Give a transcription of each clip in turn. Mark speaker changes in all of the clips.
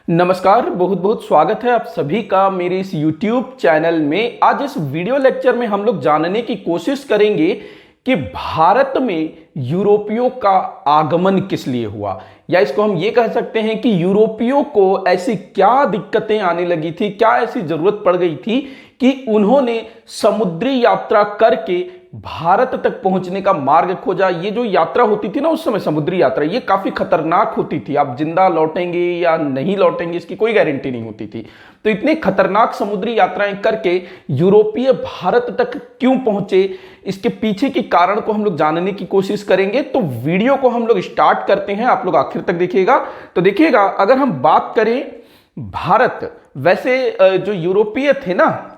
Speaker 1: नमस्कार, बहुत बहुत स्वागत है आप सभी का मेरे इस YouTube चैनल में। आज इस वीडियो लेक्चर में हम लोग जानने की कोशिश करेंगे कि भारत में यूरोपियों का आगमन किस लिए हुआ, या इसको हम ये कह सकते हैं कि यूरोपियों को ऐसी क्या दिक्कतें आने लगी थी, क्या ऐसी जरूरत पड़ गई थी कि उन्होंने समुद्री यात्रा करके भारत तक पहुंचने का मार्ग खोजा। ये जो यात्रा होती थी ना उस समय, समुद्री यात्रा, ये काफी खतरनाक होती थी। आप जिंदा लौटेंगे या नहीं लौटेंगे इसकी कोई गारंटी नहीं होती थी। तो इतनी खतरनाक समुद्री यात्राएं करके यूरोपीय भारत तक क्यों पहुंचे, इसके पीछे के कारण को हम लोग जानने की कोशिश करेंगे। तो वीडियो को हम लोग स्टार्ट करते हैं, आप लोग आखिर तक देखिएगा। तो देखिएगा, अगर हम बात करें भारत, वैसे जो यूरोपीय थे ना,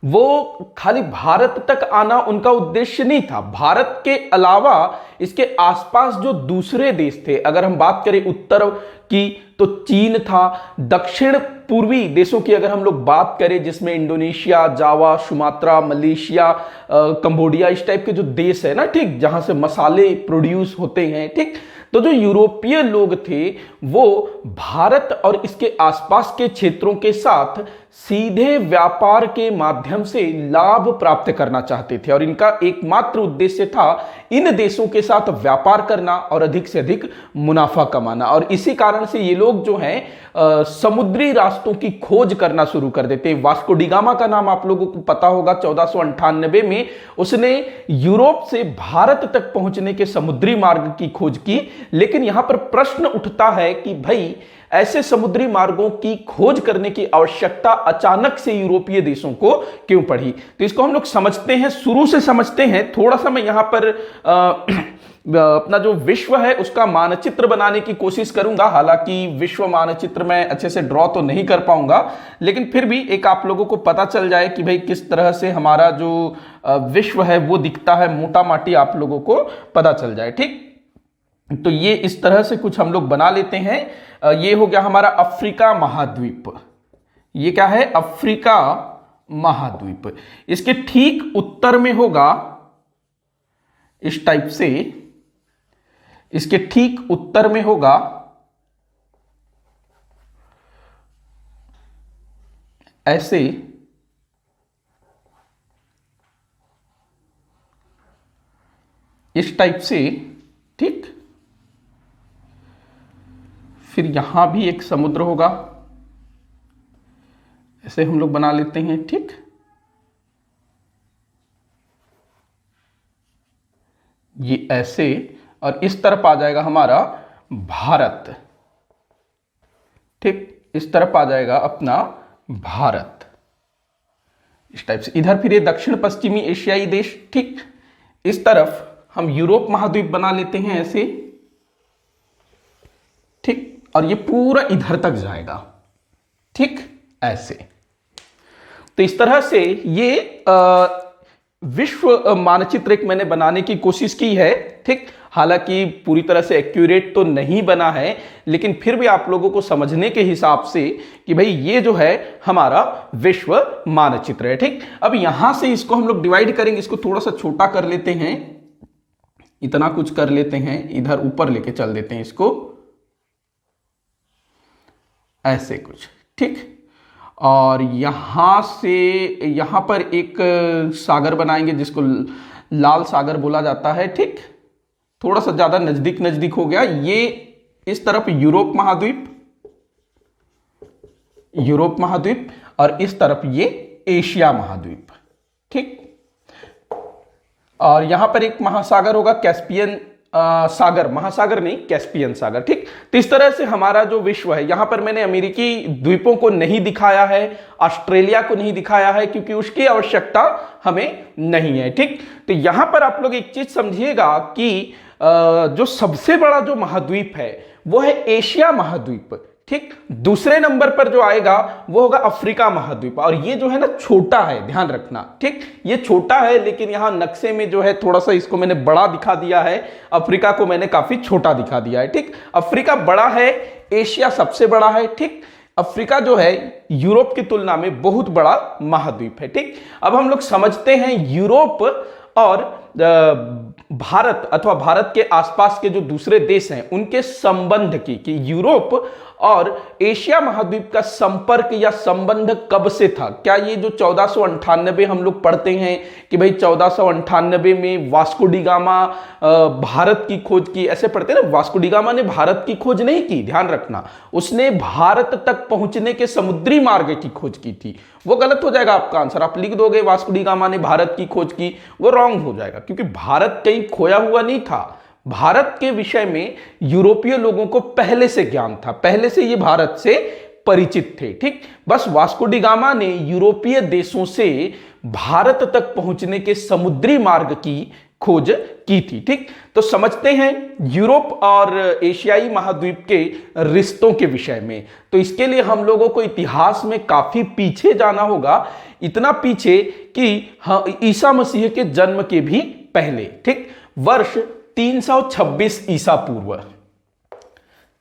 Speaker 1: वो खाली भारत तक आना उनका उद्देश्य नहीं था। भारत के अलावा इसके आसपास जो दूसरे देश थे, अगर हम बात करें उत्तर की तो चीन था, दक्षिण पूर्वी देशों की अगर हम लोग बात करें जिसमें इंडोनेशिया, जावा, सुमात्रा, मलेशिया, कंबोडिया, इस टाइप के जो देश है ना, ठीक, जहां से मसाले प्रोड्यूस होते हैं, ठीक। तो जो यूरोपीय लोग थे वो भारत और इसके आसपास के क्षेत्रों के साथ सीधे व्यापार के माध्यम से लाभ प्राप्त करना चाहते थे, और इनका एकमात्र उद्देश्य था इन देशों के साथ व्यापार करना और अधिक से अधिक मुनाफा कमाना। और इसी कारण से ये लोग जो हैं समुद्री रास्तों की खोज करना शुरू कर देते। वास्को डी गामा का नाम आप लोगों को पता होगा। 1498 में उसने यूरोप से भारत तक पहुंचने के समुद्री मार्ग की खोज की। लेकिन यहां पर प्रश्न उठता है कि भाई, ऐसे समुद्री मार्गों की खोज करने की आवश्यकता अचानक से यूरोपीय देशों को क्यों पड़ी। तो इसको हम लोग समझते हैं, शुरू से समझते हैं। थोड़ा सा मैं यहां पर अपना जो विश्व है उसका मानचित्र बनाने की कोशिश करूंगा। हालांकि विश्व मानचित्र मैं अच्छे से ड्रॉ तो नहीं कर पाऊंगा, लेकिन फिर भी एक आप लोगों को पता चल जाए कि भाई किस तरह से हमारा जो विश्व है वो दिखता है, मोटा माटी आप लोगों को पता चल जाए, ठीक। तो ये इस तरह से कुछ हम लोग बना लेते हैं। ये हो गया हमारा अफ्रीका महाद्वीप। ये क्या है? अफ्रीका महाद्वीप। इसके ठीक उत्तर में होगा इस टाइप से, इसके ठीक उत्तर में होगा ऐसे, इस टाइप से, ठीक। फिर यहां भी एक समुद्र होगा, ऐसे हम लोग बना लेते हैं, ठीक। ये ऐसे, और इस तरफ आ जाएगा हमारा भारत, ठीक। इस तरफ आ जाएगा अपना भारत इस टाइप से। इधर फिर ये दक्षिण पश्चिमी एशियाई देश, ठीक। इस तरफ हम यूरोप महाद्वीप बना लेते हैं ऐसे, ठीक। और ये पूरा इधर तक जाएगा, ठीक, ऐसे। तो इस तरह से ये विश्व मानचित्र एक मैंने बनाने की कोशिश की है, ठीक। हालांकि पूरी तरह से एक्यूरेट तो नहीं बना है, लेकिन फिर भी आप लोगों को समझने के हिसाब से कि भाई ये जो है हमारा विश्व मानचित्र है, ठीक। अब यहां से इसको हम लोग डिवाइड करेंगे, इसको थोड़ा सा छोटा कर लेते हैं, इतना कुछ कर लेते हैं, इधर ऊपर लेके चल देते हैं इसको, ऐसे कुछ, ठीक। और यहां से यहां पर एक सागर बनाएंगे जिसको लाल सागर बोला जाता है, ठीक। थोड़ा सा ज्यादा नजदीक नजदीक हो गया। ये इस तरफ यूरोप महाद्वीप, यूरोप महाद्वीप, और इस तरफ ये एशिया महाद्वीप, ठीक। और यहां पर एक महासागर होगा, कैस्पियन सागर, महासागर नहीं, कैस्पियन सागर, ठीक। तो इस तरह से हमारा जो विश्व है, यहां पर मैंने अमेरिकी द्वीपों को नहीं दिखाया है, ऑस्ट्रेलिया को नहीं दिखाया है, क्योंकि उसकी आवश्यकता हमें नहीं है, ठीक। तो यहां पर आप लोग एक चीज समझिएगा कि जो सबसे बड़ा जो महाद्वीप है वो है एशिया महाद्वीप, ठीक। दूसरे नंबर पर जो आएगा वो होगा अफ्रीका महाद्वीप, और ये जो है ना छोटा है, ध्यान रखना, ठीक। ये छोटा है, लेकिन यहां नक्शे में जो है थोड़ा सा इसको मैंने बड़ा दिखा दिया है, अफ्रीका को मैंने काफी छोटा दिखा दिया है, ठीक। अफ्रीका बड़ा है, एशिया सबसे बड़ा है, ठीक। अफ्रीका जो है यूरोप की तुलना में बहुत बड़ा महाद्वीप है, ठीक। अब हम लोग समझते हैं यूरोप और भारत अथवा भारत के आसपास के जो दूसरे देश हैं उनके संबंध की, कि यूरोप और एशिया महाद्वीप का संपर्क या संबंध कब से था? क्या ये जो 1498 हम लोग पढ़ते हैं कि भाई 1498 में वास्को डी गामा भारत की खोज की, ऐसे पढ़ते हैं ना? वास्को डी गामा ने भारत की खोज नहीं की, ध्यान रखना, उसने भारत तक पहुंचने के समुद्री मार्ग की खोज की थी। वो गलत हो जाएगा आपका आंसर। आप लिख दोगे वास्को डी गामा ने भारत की खोज की, वो रॉन्ग हो जाएगा, क्योंकि भारत कहीं खोया हुआ नहीं था। भारत के विषय में यूरोपीय लोगों को पहले से ज्ञान था, पहले से ये भारत से परिचित थे। ठीक, बस वास्को डी गामा ने यूरोपीय देशों से भारत तक पहुंचने के समुद्री मार्ग की खोज की थी। ठीक, तो समझते हैं यूरोप और एशियाई महाद्वीप के रिश्तों के विषय में। तो इसके लिए हम लोगों को इतिहास में काफी पीछे जाना होगा, इतना पीछे कि ईसा मसीह के जन्म के भी पहले। ठीक, वर्ष 326 ईसा पूर्व,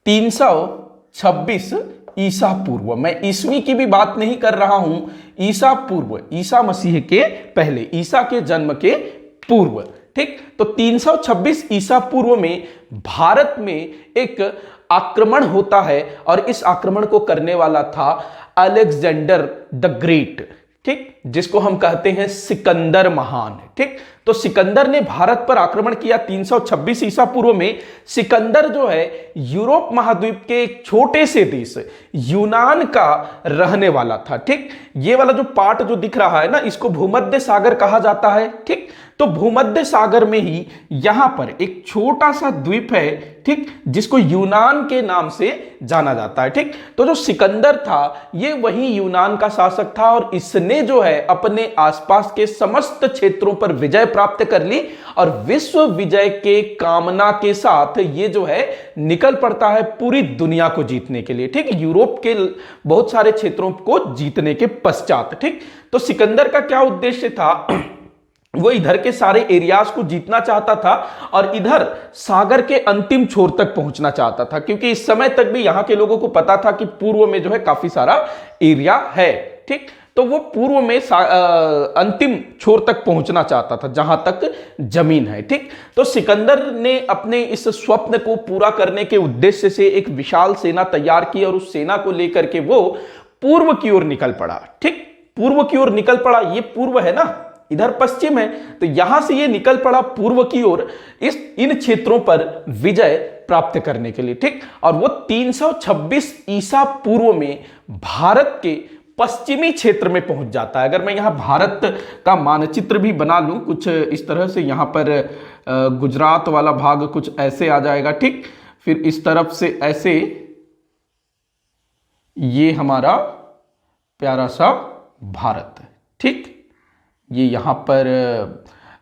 Speaker 1: 326 ईसा पूर्व, मैं ईस्वी की भी बात नहीं कर रहा हूं, ईसा पूर्व, ईसा मसीह के पहले, ईसा के जन्म के पूर्व। ठीक, तो 326 ईसा पूर्व में भारत में एक आक्रमण होता है और इस आक्रमण को करने वाला था अलेक्जेंडर द ग्रेट। ठीक, जिसको हम कहते हैं सिकंदर महान। ठीक, तो सिकंदर ने भारत पर आक्रमण किया 326 ईसा पूर्व में। सिकंदर जो है यूरोप महाद्वीप के एक छोटे से देश यूनान का रहने वाला था। ठीक, ये वाला जो पार्ट जो दिख रहा है ना, इसको भूमध्य सागर कहा जाता है। ठीक, तो भूमध्य सागर में ही यहां पर एक छोटा सा द्वीप है, ठीक, जिसको यूनान के नाम से जाना जाता है। ठीक, तो जो सिकंदर था ये वही यूनान का शासक था और इसने जो है अपने आसपास के समस्त क्षेत्रों पर विजय प्राप्त कर ली और विश्व विजय के कामना के साथ ये जो है निकल पड़ता है पूरी दुनिया को जीतने के लिए। ठीक, यूरोप के बहुत सारे क्षेत्रों को जीतने के पश्चात। ठीक, तो सिकंदर का क्या उद्देश्य था? वो इधर के सारे एरियाज को जीतना चाहता था और इधर सागर के अंतिम छोर तक पहुंचना चाहता था, क्योंकि इस समय तक भी यहां के लोगों को पता था कि पूर्व में जो है काफी सारा एरिया है। ठीक, तो वो पूर्व में अंतिम छोर तक पहुंचना चाहता था जहां तक जमीन है। ठीक, तो सिकंदर ने अपने इस स्वप्न को पूरा करने के उद्देश्य से एक विशाल सेना तैयार की और उस सेना को लेकर के वो पूर्व की ओर निकल पड़ा। ठीक, पूर्व की ओर निकल पड़ा, ये पूर्व है ना, इधर पश्चिम है, तो यहां से ये निकल पड़ा पूर्व की ओर इन क्षेत्रों पर विजय प्राप्त करने के लिए। ठीक, और वो 326 ईसा पूर्व में भारत के पश्चिमी क्षेत्र में पहुंच जाता है। अगर मैं यहां भारत का मानचित्र भी बना लूं कुछ इस तरह से, यहां पर गुजरात वाला भाग कुछ ऐसे आ जाएगा। ठीक, फिर इस तरफ से ऐसे ये हमारा प्यारा सा भारत है। ठीक, ये यहां पर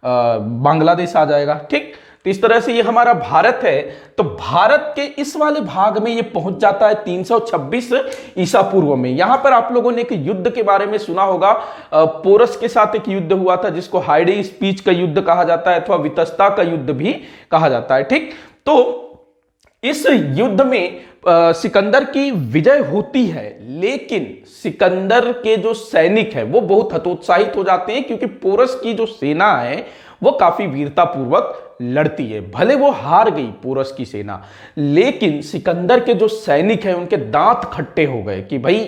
Speaker 1: बांग्लादेश आ जाएगा। ठीक, तो इस तरह से ये हमारा भारत है। तो भारत के इस वाले भाग में ये पहुंच जाता है 326 ईसा पूर्व में। यहां पर आप लोगों ने एक युद्ध के बारे में सुना होगा, पोरस के साथ एक युद्ध हुआ था जिसको हाइडे स्पीच का युद्ध कहा जाता है अथवा वितस्ता का युद्ध भी कहा जाता है। ठीक, तो इस युद्ध में सिकंदर की विजय होती है, लेकिन सिकंदर के जो सैनिक हैं वो बहुत हतोत्साहित हो जाते हैं, क्योंकि पोरस की जो सेना है वो काफी वीरतापूर्वक लड़ती है। भले वो हार गई पोरस की सेना, लेकिन सिकंदर के जो सैनिक हैं उनके दांत खट्टे हो गए कि भाई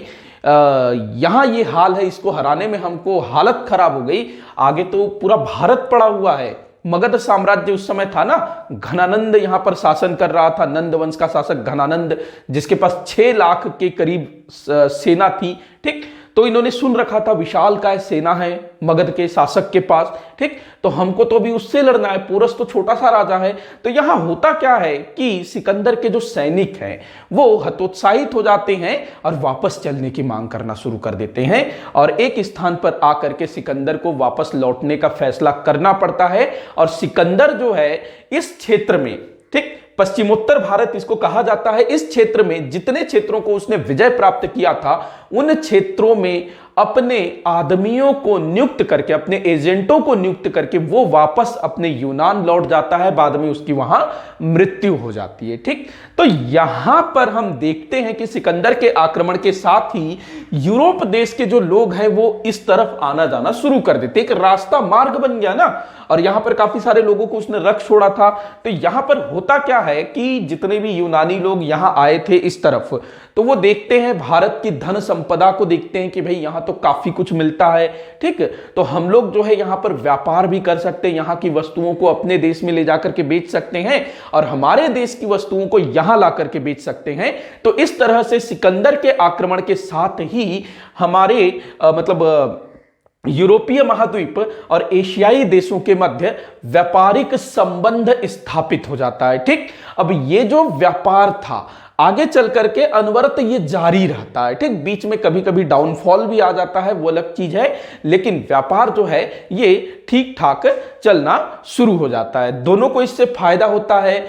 Speaker 1: यहां ये हाल है, इसको हराने में हमको हालत खराब हो गई, आगे तो पूरा भारत पड़ा हुआ है। मगध साम्राज्य उस समय था ना, घनानंद यहां पर शासन कर रहा था, नंद वंश का शासक घनानंद, जिसके पास 6 लाख के करीब सेना थी। ठीक, तो इन्होंने सुन रखा था विशालकाय सेना है मगध के शासक के पास। ठीक, तो हमको तो भी उससे लड़ना है, पोरस तो छोटा सा राजा है। तो यहां होता क्या है कि सिकंदर के जो सैनिक हैं वो हतोत्साहित हो जाते हैं और वापस चलने की मांग करना शुरू कर देते हैं और एक स्थान पर आकर के सिकंदर को वापस लौटने का फैसला करना पड़ता है। और सिकंदर जो है इस क्षेत्र में, ठीक, पश्चिमोत्तर भारत इसको कहा जाता है, इस क्षेत्र में जितने क्षेत्रों को उसने विजय प्राप्त किया था उन क्षेत्रों में अपने आदमियों को नियुक्त करके, अपने एजेंटों को नियुक्त करके वो वापस अपने यूनान लौट जाता है। बाद में उसकी वहां मृत्यु हो जाती है। ठीक, तो यहां पर हम देखते हैं कि सिकंदर के आक्रमण के साथ ही यूरोप देश के जो लोग हैं वो इस तरफ आना जाना शुरू कर देते, एक रास्ता मार्ग बन गया ना, और यहां पर काफी सारे लोगों को उसने रख छोड़ा था। तो यहां पर होता क्या है कि जितने भी यूनानी लोग यहां आए थे इस तरफ, तो वो देखते हैं भारत की धन संपदा को, देखते हैं कि भाई यहां तो काफी कुछ मिलता है, ठीक, तो हम लोग जो है यहां पर व्यापार भी कर सकते हैं, यहां की वस्तुओं को अपने देश में ले जाकर के बेच सकते हैं और हमारे देश की वस्तुओं को यहां ला करके बेच सकते हैं। तो इस तरह से सिकंदर के आक्रमण के साथ ही हमारे यूरोपीय महाद्वीप और एशियाई देशों के मध्य व्यापारिक संबंध स्थापित हो जाता है, ठीक। अब ये जो व्यापार था आगे चल करके अनवरत ये जारी रहता है, ठीक। बीच में कभी कभी डाउनफॉल भी आ जाता है, वो अलग चीज है, लेकिन व्यापार जो है ये ठीक ठाक चलना शुरू हो जाता है। दोनों को इससे फायदा होता है।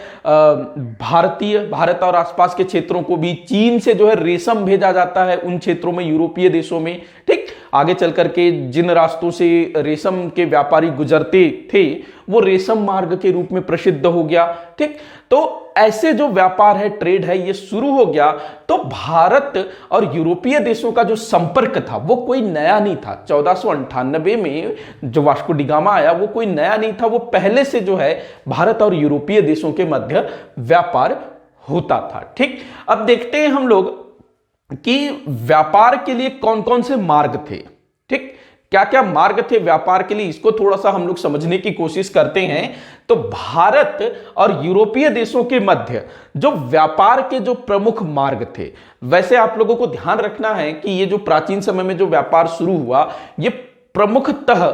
Speaker 1: भारत और आसपास के क्षेत्रों को भी चीन से जो है रेशम भेजा जाता है उन क्षेत्रों में, यूरोपीय देशों में, ठीक। आगे चल करके जिन रास्तों से रेशम के व्यापारी गुजरते थे वो रेशम मार्ग के रूप में प्रसिद्ध हो गया, ठीक। तो ऐसे जो व्यापार है, ट्रेड है, ये शुरू हो गया। तो भारत और यूरोपीय देशों का जो संपर्क था वो कोई नया नहीं था। 1498 में जो वास्को डी गामा आया वो कोई नया नहीं था, वो पहले से जो है भारत और यूरोपीय देशों के मध्य व्यापार होता था, ठीक। अब देखते हैं हम लोग कि व्यापार के लिए कौन कौन से मार्ग थे, ठीक, क्या क्या मार्ग थे व्यापार के लिए, इसको थोड़ा सा हम लोग समझने की कोशिश करते हैं। तो भारत और यूरोपीय देशों के मध्य जो व्यापार के जो प्रमुख मार्ग थे, वैसे आप लोगों को ध्यान रखना है कि ये जो प्राचीन समय में जो व्यापार शुरू हुआ ये प्रमुखतः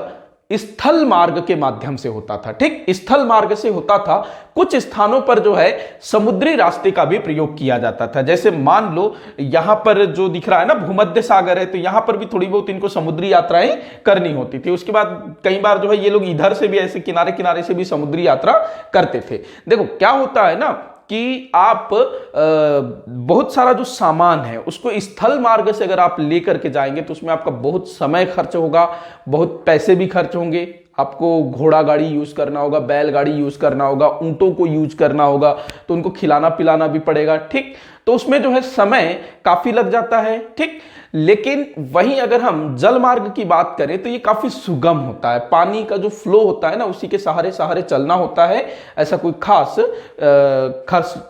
Speaker 1: स्थल मार्ग के माध्यम से होता था, ठीक। स्थल मार्ग से होता था। कुछ स्थानों पर जो है समुद्री रास्ते का भी प्रयोग किया जाता था। जैसे मान लो यहां पर जो दिख रहा है ना भूमध्य सागर है, तो यहां पर भी थोड़ी बहुत इनको समुद्री यात्राएं करनी होती थी। उसके बाद कई बार जो है ये लोग इधर से भी ऐसे किनारे किनारे से भी समुद्री यात्रा करते थे। देखो क्या होता है ना कि आप बहुत सारा जो सामान है उसको स्थल मार्ग से अगर आप लेकर के जाएंगे तो उसमें आपका बहुत समय खर्च होगा, बहुत पैसे भी खर्च होंगे। आपको घोड़ा गाड़ी यूज करना होगा, बैलगाड़ी यूज करना होगा, ऊंटों को यूज करना होगा, तो उनको खिलाना पिलाना भी पड़ेगा, ठीक। तो उसमें जो है समय काफी लग जाता है, ठीक। लेकिन वहीं अगर हम जल मार्ग की बात करें तो ये काफी सुगम होता है। पानी का जो फ्लो होता है ना उसी के सहारे सहारे चलना होता है, ऐसा कोई खास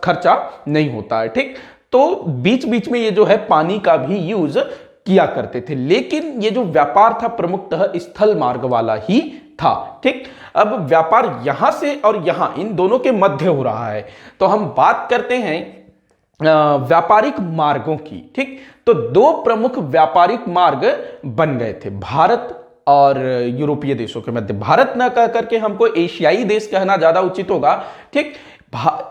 Speaker 1: खर्चा नहीं होता है, ठीक। तो बीच बीच में ये जो है पानी का भी यूज किया करते थे, लेकिन ये जो व्यापार था प्रमुखतः स्थल मार्ग वाला ही था, ठीक। अब व्यापार यहां से और यहां इन दोनों के मध्य हो रहा है, तो हम बात करते हैं व्यापारिक मार्गों की, ठीक। तो दो प्रमुख व्यापारिक मार्ग बन गए थे भारत और यूरोपीय देशों के मध्य। भारत न कह करके हमको एशियाई देश कहना ज्यादा उचित होगा, ठीक।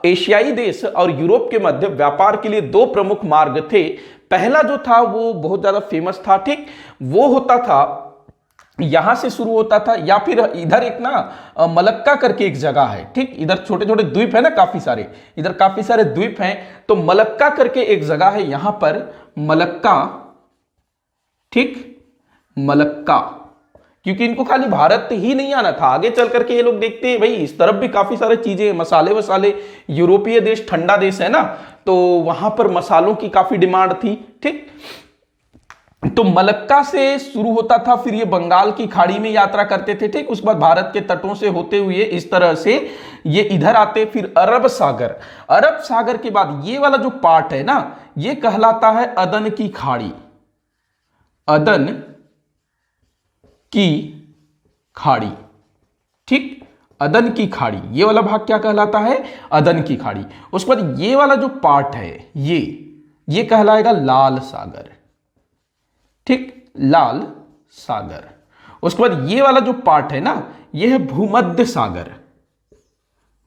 Speaker 1: एशियाई देश और यूरोप के मध्य व्यापार के लिए दो प्रमुख मार्ग थे। पहला जो था वो बहुत ज्यादा फेमस था, ठीक। वो होता था यहां से शुरू होता था, या फिर इधर एक ना मलक्का करके एक जगह है, ठीक। इधर छोटे छोटे द्वीप है ना काफी सारे, इधर काफी सारे द्वीप हैं, तो मलक्का करके एक जगह है यहां पर मलक्का, ठीक। मलक्का, क्योंकि इनको खाली भारत ही नहीं आना था, आगे चल करके ये लोग देखते हैं भाई इस तरफ भी काफी सारे चीजें, मसाले वसाले, यूरोपीय देश ठंडा देश है ना, तो वहां पर मसालों की काफी डिमांड थी, ठीक। तो मलक्का से शुरू होता था, फिर ये बंगाल की खाड़ी में यात्रा करते थे, ठीक। उसके बाद भारत के तटों से होते हुए इस तरह से ये इधर आते, फिर अरब सागर, अरब सागर के बाद ये वाला जो पार्ट है ना ये कहलाता है अदन की खाड़ी, अदन की खाड़ी, ठीक। अदन की खाड़ी ये वाला भाग क्या कहलाता है, अदन की खाड़ी। उसके बाद ये वाला जो पार्ट है ये कहलाएगा लाल सागर, ठीक, लाल सागर। उसके बाद ये वाला जो पार्ट है ना ये है भूमध्य सागर,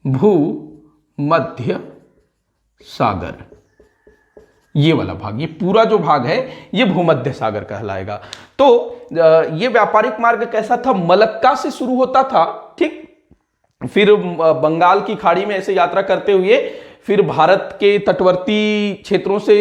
Speaker 1: भूमध्य सागर, ये वाला भाग, ये पूरा जो भाग है ये भूमध्य सागर कहलाएगा। तो ये व्यापारिक मार्ग कैसा था, मलक्का से शुरू होता था, ठीक। फिर बंगाल की खाड़ी में ऐसे यात्रा करते हुए फिर भारत के तटवर्ती क्षेत्रों से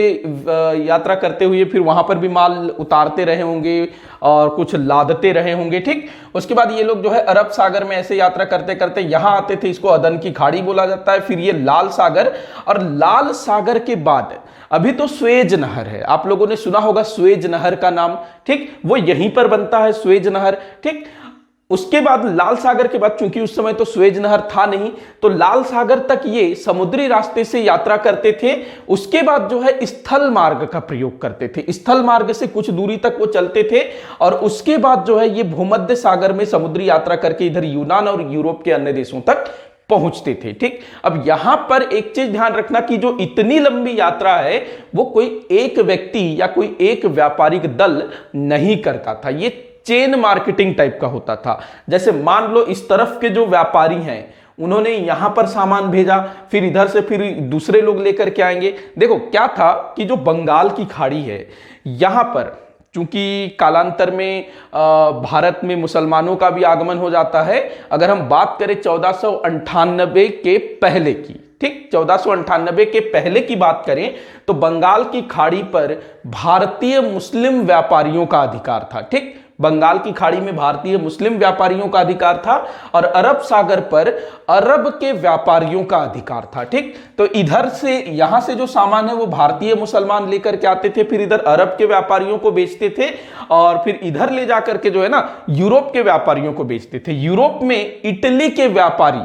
Speaker 1: यात्रा करते हुए फिर वहां पर भी माल उतारते रहे होंगे और कुछ लादते रहे होंगे, ठीक। उसके बाद ये लोग जो है अरब सागर में ऐसे यात्रा करते करते यहां आते थे, इसको अदन की खाड़ी बोला जाता है। फिर ये लाल सागर, और लाल सागर के बाद अभी तो स्वेज नहर है, आप लोगों ने सुना होगा स्वेज नहर का नाम, ठीक। वो यहीं पर बनता है स्वेज नहर, ठीक। उसके बाद लाल सागर के बाद, चूंकि उस समय तो स्वेज नहर था नहीं, तो लाल सागर तक ये समुद्री रास्ते से यात्रा करते थे। उसके बाद जो है स्थल मार्ग का प्रयोग करते थे, स्थल मार्ग से कुछ दूरी तक वो चलते थे और उसके बाद जो है ये भूमध्य सागर में समुद्री यात्रा करके इधर यूनान और यूरोप के अन्य देशों तक पहुंचते थे। ठीक, अब यहां पर एक चीज ध्यान रखना कि जो इतनी लंबी यात्रा है वो कोई एक व्यक्ति या कोई एक व्यापारिक दल नहीं करता था, ये चेन मार्केटिंग टाइप का होता था। जैसे मान लो इस तरफ के जो व्यापारी हैं उन्होंने यहां पर सामान भेजा, फिर इधर से फिर दूसरे लोग लेकर के आएंगे। देखो क्या था कि जो बंगाल की खाड़ी है यहां पर, चूंकि कालांतर में भारत में मुसलमानों का भी आगमन हो जाता है। अगर हम बात करें 1498 के पहले की, ठीक, 1498 के पहले की बात करें तो बंगाल की खाड़ी पर भारतीय मुस्लिम व्यापारियों का अधिकार था। ठीक, बंगाल की खाड़ी में भारतीय मुस्लिम व्यापारियों का अधिकार था और अरब सागर पर अरब के व्यापारियों का अधिकार था। ठीक, तो इधर से यहां से जो सामान है वो भारतीय मुसलमान लेकर के आते थे, फिर इधर अरब के व्यापारियों को बेचते थे और फिर इधर ले जाकर के जो है ना यूरोप के व्यापारियों को बेचते थे। यूरोप में इटली के व्यापारी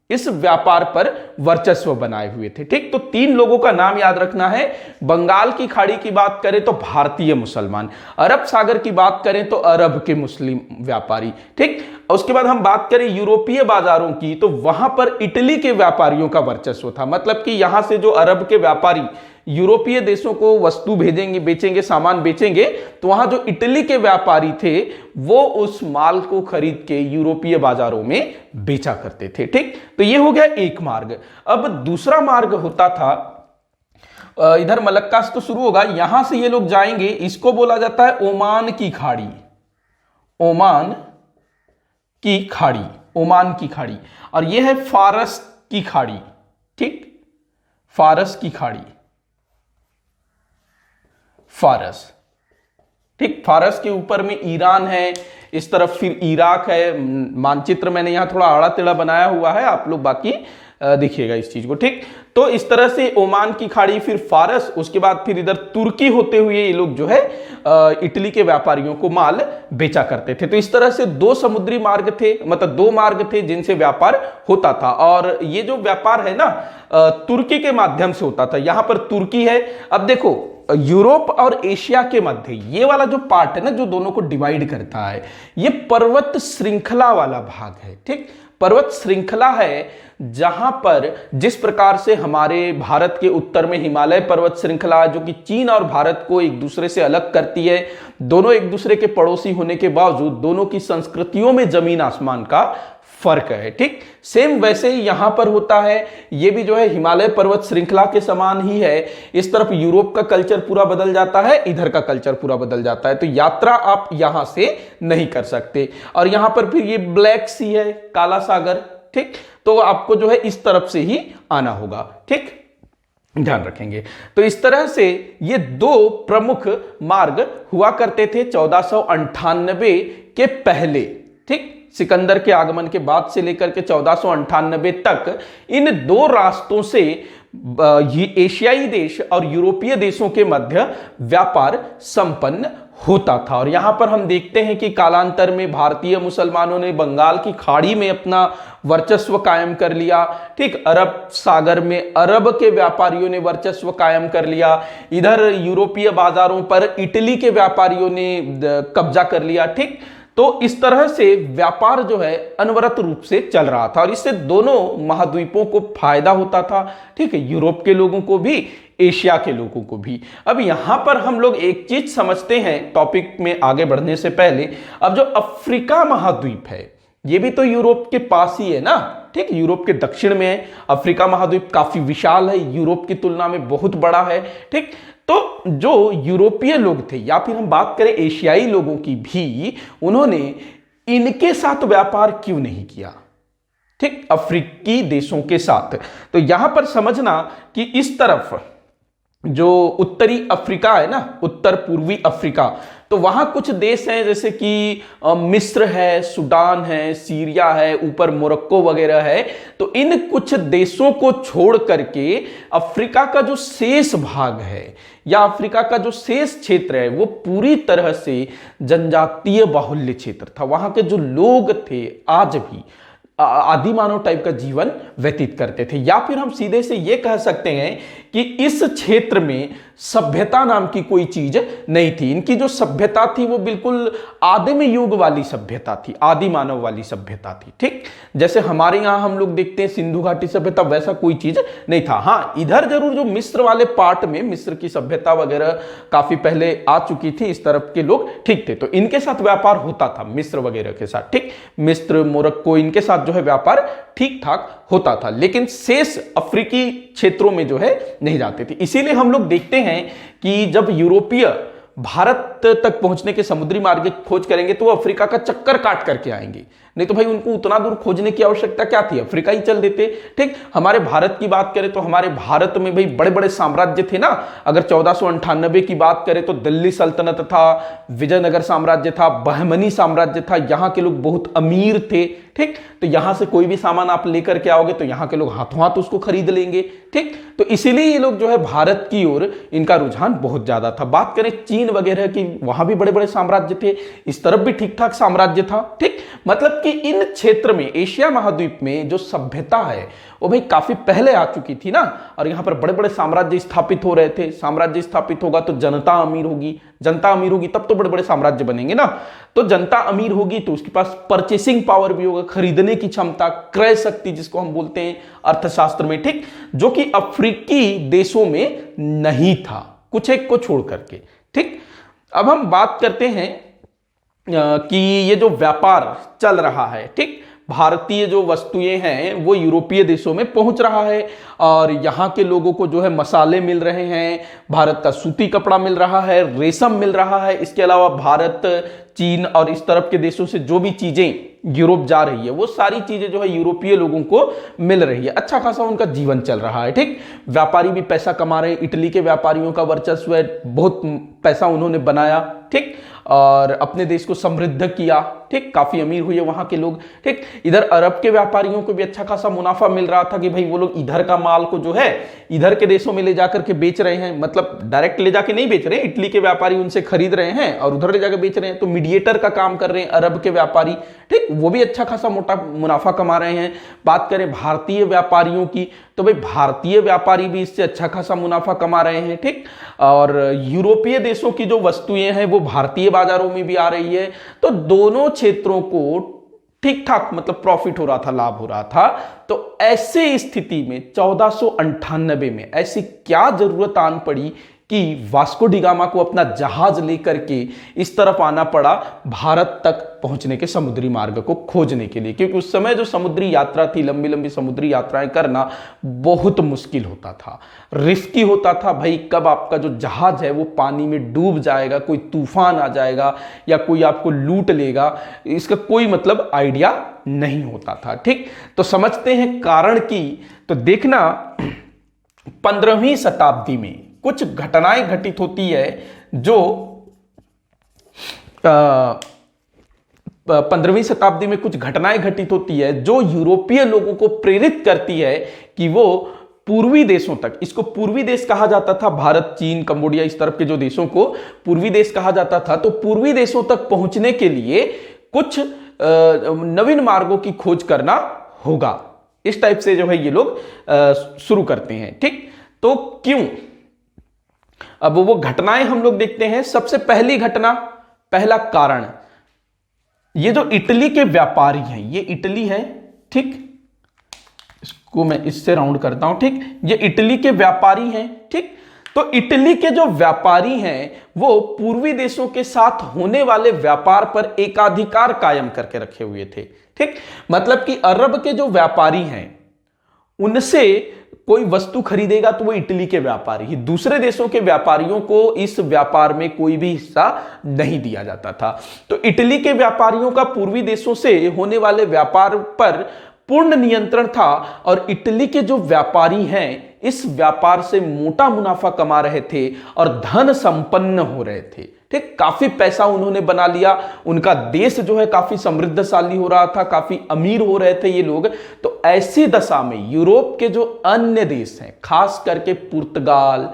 Speaker 1: इस व्यापार पर वर्चस्व बनाए हुए थे। ठीक, तो तीन लोगों का नाम याद रखना है। बंगाल की खाड़ी की बात करें तो भारतीय मुसलमान, अरब सागर की बात करें तो अरब के मुस्लिम व्यापारी। ठीक, उसके बाद हम बात करें यूरोपीय बाजारों की तो वहां पर इटली के व्यापारियों का वर्चस्व था। मतलब कि यहां से जो अरब के व्यापारी यूरोपीय देशों को वस्तु भेजेंगे, बेचेंगे, सामान बेचेंगे, तो वहां जो इटली के व्यापारी थे वो उस माल को खरीद के यूरोपीय बाजारों में बेचा करते थे। ठीक, तो ये हो गया एक मार्ग। अब दूसरा मार्ग होता था, इधर मलक्का से तो शुरू होगा, यहां से ये लोग जाएंगे, इसको बोला जाता है ओमान की खाड़ी। ओमान की खाड़ी, ओमान की खाड़ी, और यह है फारस की खाड़ी। ठीक, फारस की खाड़ी, फारस। ठीक, फारस के ऊपर में ईरान है, इस तरफ फिर इराक है। मानचित्र मैंने यहां थोड़ा आड़ा टेढ़ा बनाया हुआ है, आप लोग बाकी देखिएगा इस चीज को। ठीक, तो इस तरह से ओमान की खाड़ी, फिर फारस, उसके बाद फिर इधर तुर्की होते हुए ये लोग जो है इटली के व्यापारियों को माल बेचा करते थे। तो इस तरह से दो समुद्री मार्ग थे, मतलब दो मार्ग थे जिनसे व्यापार होता था। और ये जो व्यापार है ना तुर्की के माध्यम से होता था। यहां पर तुर्की है। अब देखो यूरोप और एशिया के मध्य ये वाला जो पार्ट है ना जो दोनों को डिवाइड करता है, ये पर्वत श्रृंखला वाला भाग है। ठीक, पर्वत श्रृंखला है जहां पर जिस प्रकार से हमारे भारत के उत्तर में हिमालय पर्वत श्रृंखला जो कि चीन और भारत को एक दूसरे से अलग करती है, दोनों एक दूसरे के पड़ोसी होने के बावजूद दोनों की संस्कृतियों में जमीन आसमान का फर्क है। ठीक, सेम वैसे ही यहां पर होता है। ये भी जो है हिमालय पर्वत श्रृंखला के समान ही है। इस तरफ यूरोप का कल्चर पूरा बदल जाता है, इधर का कल्चर पूरा बदल जाता है। तो यात्रा आप यहां से नहीं कर सकते। और यहां पर फिर ये ब्लैक सी है, काला सागर। ठीक, तो आपको जो है इस तरफ से ही आना होगा। ठीक, ध्यान रखेंगे। तो इस तरह से ये दो प्रमुख मार्ग हुआ करते थे 1498 के पहले। ठीक, सिकंदर के आगमन के बाद से लेकर के 1498 तक इन दो रास्तों से एशियाई देश और यूरोपीय देशों के मध्य व्यापार संपन्न होता था। और यहां पर हम देखते हैं कि कालांतर में भारतीय मुसलमानों ने बंगाल की खाड़ी में अपना वर्चस्व कायम कर लिया। ठीक, अरब सागर में अरब के व्यापारियों ने वर्चस्व कायम कर लिया। इधर यूरोपीय बाजारों पर इटली के व्यापारियों ने कब्जा कर लिया। ठीक, तो इस तरह से व्यापार जो है अनवरत रूप से चल रहा था और इससे दोनों महाद्वीपों को फायदा होता था। ठीक है, यूरोप के लोगों को भी, एशिया के लोगों को भी। अब यहां पर हम लोग एक चीज समझते हैं टॉपिक में आगे बढ़ने से पहले। अब जो अफ्रीका महाद्वीप है ये भी तो यूरोप के पास ही है ना। ठीक, यूरोप के दक्षिण में है। अफ्रीका महाद्वीप काफी विशाल है, यूरोप की तुलना में बहुत बड़ा है। ठीक, तो जो यूरोपीय लोग थे या फिर हम बात करें एशियाई लोगों की भी, उन्होंने इनके साथ व्यापार क्यों नहीं किया। ठीक, अफ्रीकी देशों के साथ। तो यहां पर समझना कि इस तरफ जो उत्तरी अफ्रीका है ना, उत्तर पूर्वी अफ्रीका, तो वहां कुछ देश हैं जैसे कि मिस्र है, सूडान है, सीरिया है, ऊपर मोरक्को वगैरह है। तो इन कुछ देशों को छोड़ करके अफ्रीका का जो शेष भाग है या अफ्रीका का जो शेष क्षेत्र है वो पूरी तरह से जनजातीय बाहुल्य क्षेत्र था। वहां के जो लोग थे आज भी आदि मानव टाइप का जीवन व्यतीत करते थे, या फिर हम सीधे से यह कह सकते हैं कि इस क्षेत्र में सभ्यता नाम की कोई चीज नहीं थी। इनकी जो सभ्यता थी वो बिल्कुल आदिम युग वाली सभ्यता थी, आदि मानव वाली सभ्यता थी। ठीक, जैसे हमारे यहां हम लोग देखते हैं सिंधु घाटी सभ्यता, वैसा कोई चीज नहीं था। हाँ, इधर जरूर जो मिस्र वाले पार्ट में मिस्र की सभ्यता वगैरह काफी पहले आ चुकी थी, इस तरफ के लोग ठीक थे, तो इनके साथ व्यापार होता था मिस्र वगैरह के साथ। ठीक, मिस्र, मोरक्को, इनके साथ जो है व्यापार ठीक ठाक होता था, लेकिन शेष अफ्रीकी क्षेत्रों में जो है नहीं जाते थे। इसीलिए हम लोग देखते हैं कि जब यूरोपीय भारत तक पहुंचने के समुद्री मार्ग की खोज करेंगे तो वो अफ्रीका का चक्कर काट करके आएंगे, नहीं तो भाई उनको उतना दूर खोजने की आवश्यकता क्या थी, अफ्रीका ही चल देते। ठीक, हमारे भारत की बात करें तो हमारे भारत में भाई बड़े बड़े साम्राज्य थे ना। अगर 1498 की बात करें तो दिल्ली सल्तनत था, विजयनगर साम्राज्य था, बहमनी साम्राज्य था, यहां के लोग बहुत अमीर थे। ठीक, तो यहां से कोई भी सामान आप लेकर के आओगे तो यहां के लोग हाथों हाथ उसको खरीद लेंगे। ठीक, तो इसीलिए ये लोग जो है भारत की ओर इनका रुझान बहुत ज्यादा था। बात करें चीन वगैरह की, वहां भी बड़े बड़े साम्राज्य थे, इस तरफ भी ठीक ठाक साम्राज्य था। ठीक, मतलब कि इन क्षेत्र में, एशिया महाद्वीप में जो सभ्यता है वो भाई काफी पहले आ चुकी थी ना, और यहां पर बड़े बड़े साम्राज्य स्थापित हो रहे थे। साम्राज्य स्थापित होगा तो जनता अमीर होगी, जनता अमीर होगी तब तो बड़े बड़े साम्राज्य बनेंगे ना। तो जनता अमीर होगी तो उसके पास परचेसिंग पावर भी होगा, खरीदने की क्षमता, क्रय शक्ति जिसको हम बोलते हैं अर्थशास्त्र में। ठीक, जो कि अफ्रीकी देशों में नहीं था, कुछ एक को छोड़ करके। ठीक, अब हम बात करते हैं कि ये जो व्यापार चल रहा है, ठीक, भारतीय जो वस्तुएं हैं वो यूरोपीय देशों में पहुंच रहा है, और यहाँ के लोगों को जो है मसाले मिल रहे हैं, भारत का सूती कपड़ा मिल रहा है, रेशम मिल रहा है। इसके अलावा भारत, चीन और इस तरफ के देशों से जो भी चीजें यूरोप जा रही है वो सारी चीजें जो है यूरोपीय लोगों को मिल रही है। अच्छा खासा उनका जीवन चल रहा है। ठीक, व्यापारी भी पैसा कमा रहे हैं, इटली के व्यापारियों का वर्चस्व है, बहुत पैसा उन्होंने बनाया। ठीक, और अपने देश को समृद्ध किया। ठीक, काफी अमीर हुए वहां के लोग। ठीक, इधर अरब के व्यापारियों को भी अच्छा खासा मुनाफा मिल रहा था कि भाई वो लोग इधर का माल को जो है इधर के देशों में ले जाकर के बेच रहे हैं, मतलब डायरेक्ट ले जाके नहीं बेच रहे हैं, इटली के व्यापारी उनसे खरीद रहे हैं और उधर ले जाकर बेच रहे हैं, तो मीडिएटर का काम कर रहे हैं अरब के व्यापारी। ठीक, वो भी अच्छा खासा मोटा मुनाफा कमा रहे हैं। बात करें भारतीय व्यापारियों की तो भाई भारतीय व्यापारी भी इससे अच्छा खासा मुनाफा कमा रहे हैं। ठीक, और यूरोपीय देशों की जो वस्तुएं हैं वो भारतीय बाजारों में भी आ रही है, तो दोनों क्षेत्रों को ठीक ठाक मतलब प्रॉफिट हो रहा था, लाभ हो रहा था। तो ऐसे स्थिति में 1498 में ऐसी क्या जरूरत आन पड़ी कि वास्को डी गामा को अपना जहाज लेकर के इस तरफ आना पड़ा भारत तक पहुंचने के समुद्री मार्ग को खोजने के लिए, क्योंकि उस समय जो समुद्री यात्रा थी, लंबी लंबी समुद्री यात्राएं करना बहुत मुश्किल होता था, रिस्की होता था। भाई कब आपका जो जहाज है वो पानी में डूब जाएगा, कोई तूफान आ जाएगा या कोई आपको लूट लेगा, इसका कोई मतलब आइडिया नहीं होता था। ठीक, तो समझते हैं कारण की। तो देखना 15वीं शताब्दी में कुछ घटनाएं घटित होती है जो 15वीं शताब्दी में कुछ घटनाएं घटित होती है जो यूरोपीय लोगों को प्रेरित करती है कि वो पूर्वी देशों तक, इसको पूर्वी देश कहा जाता था, भारत, चीन, कंबोडिया इस तरफ के जो देशों को पूर्वी देश कहा जाता था, तो पूर्वी देशों तक पहुंचने के लिए कुछ नवीन मार्गों की खोज करना होगा। इस टाइप से जो है ये लोग शुरू करते हैं। ठीक, तो क्यों, अब वो घटनाएं हम लोग देखते हैं। सबसे पहली घटना, पहला कारण, ये जो इटली के व्यापारी हैं, ये इटली है। ठीक, इसको मैं इससे राउंड करता हूं। ठीक, ये इटली के व्यापारी हैं। ठीक, तो इटली के जो व्यापारी हैं वो पूर्वी देशों के साथ होने वाले व्यापार पर एकाधिकार कायम करके रखे हुए थे। ठीक, मतलब कि अरब के जो व्यापारी हैं उनसे कोई वस्तु खरीदेगा तो वो इटली के व्यापारी ही, दूसरे देशों के व्यापारियों को इस व्यापार में कोई भी हिस्सा नहीं दिया जाता था। तो इटली के व्यापारियों का पूर्वी देशों से होने वाले व्यापार पर पूर्ण नियंत्रण था, और इटली के जो व्यापारी हैं इस व्यापार से मोटा मुनाफा कमा रहे थे और धन संपन्न हो रहे थे। ठीक, काफी पैसा उन्होंने बना लिया, उनका देश जो है काफी समृद्धशाली हो रहा था, काफी अमीर हो रहे थे ये लोग। तो ऐसी दशा में यूरोप के जो अन्य देश हैं, खास करके पुर्तगाल,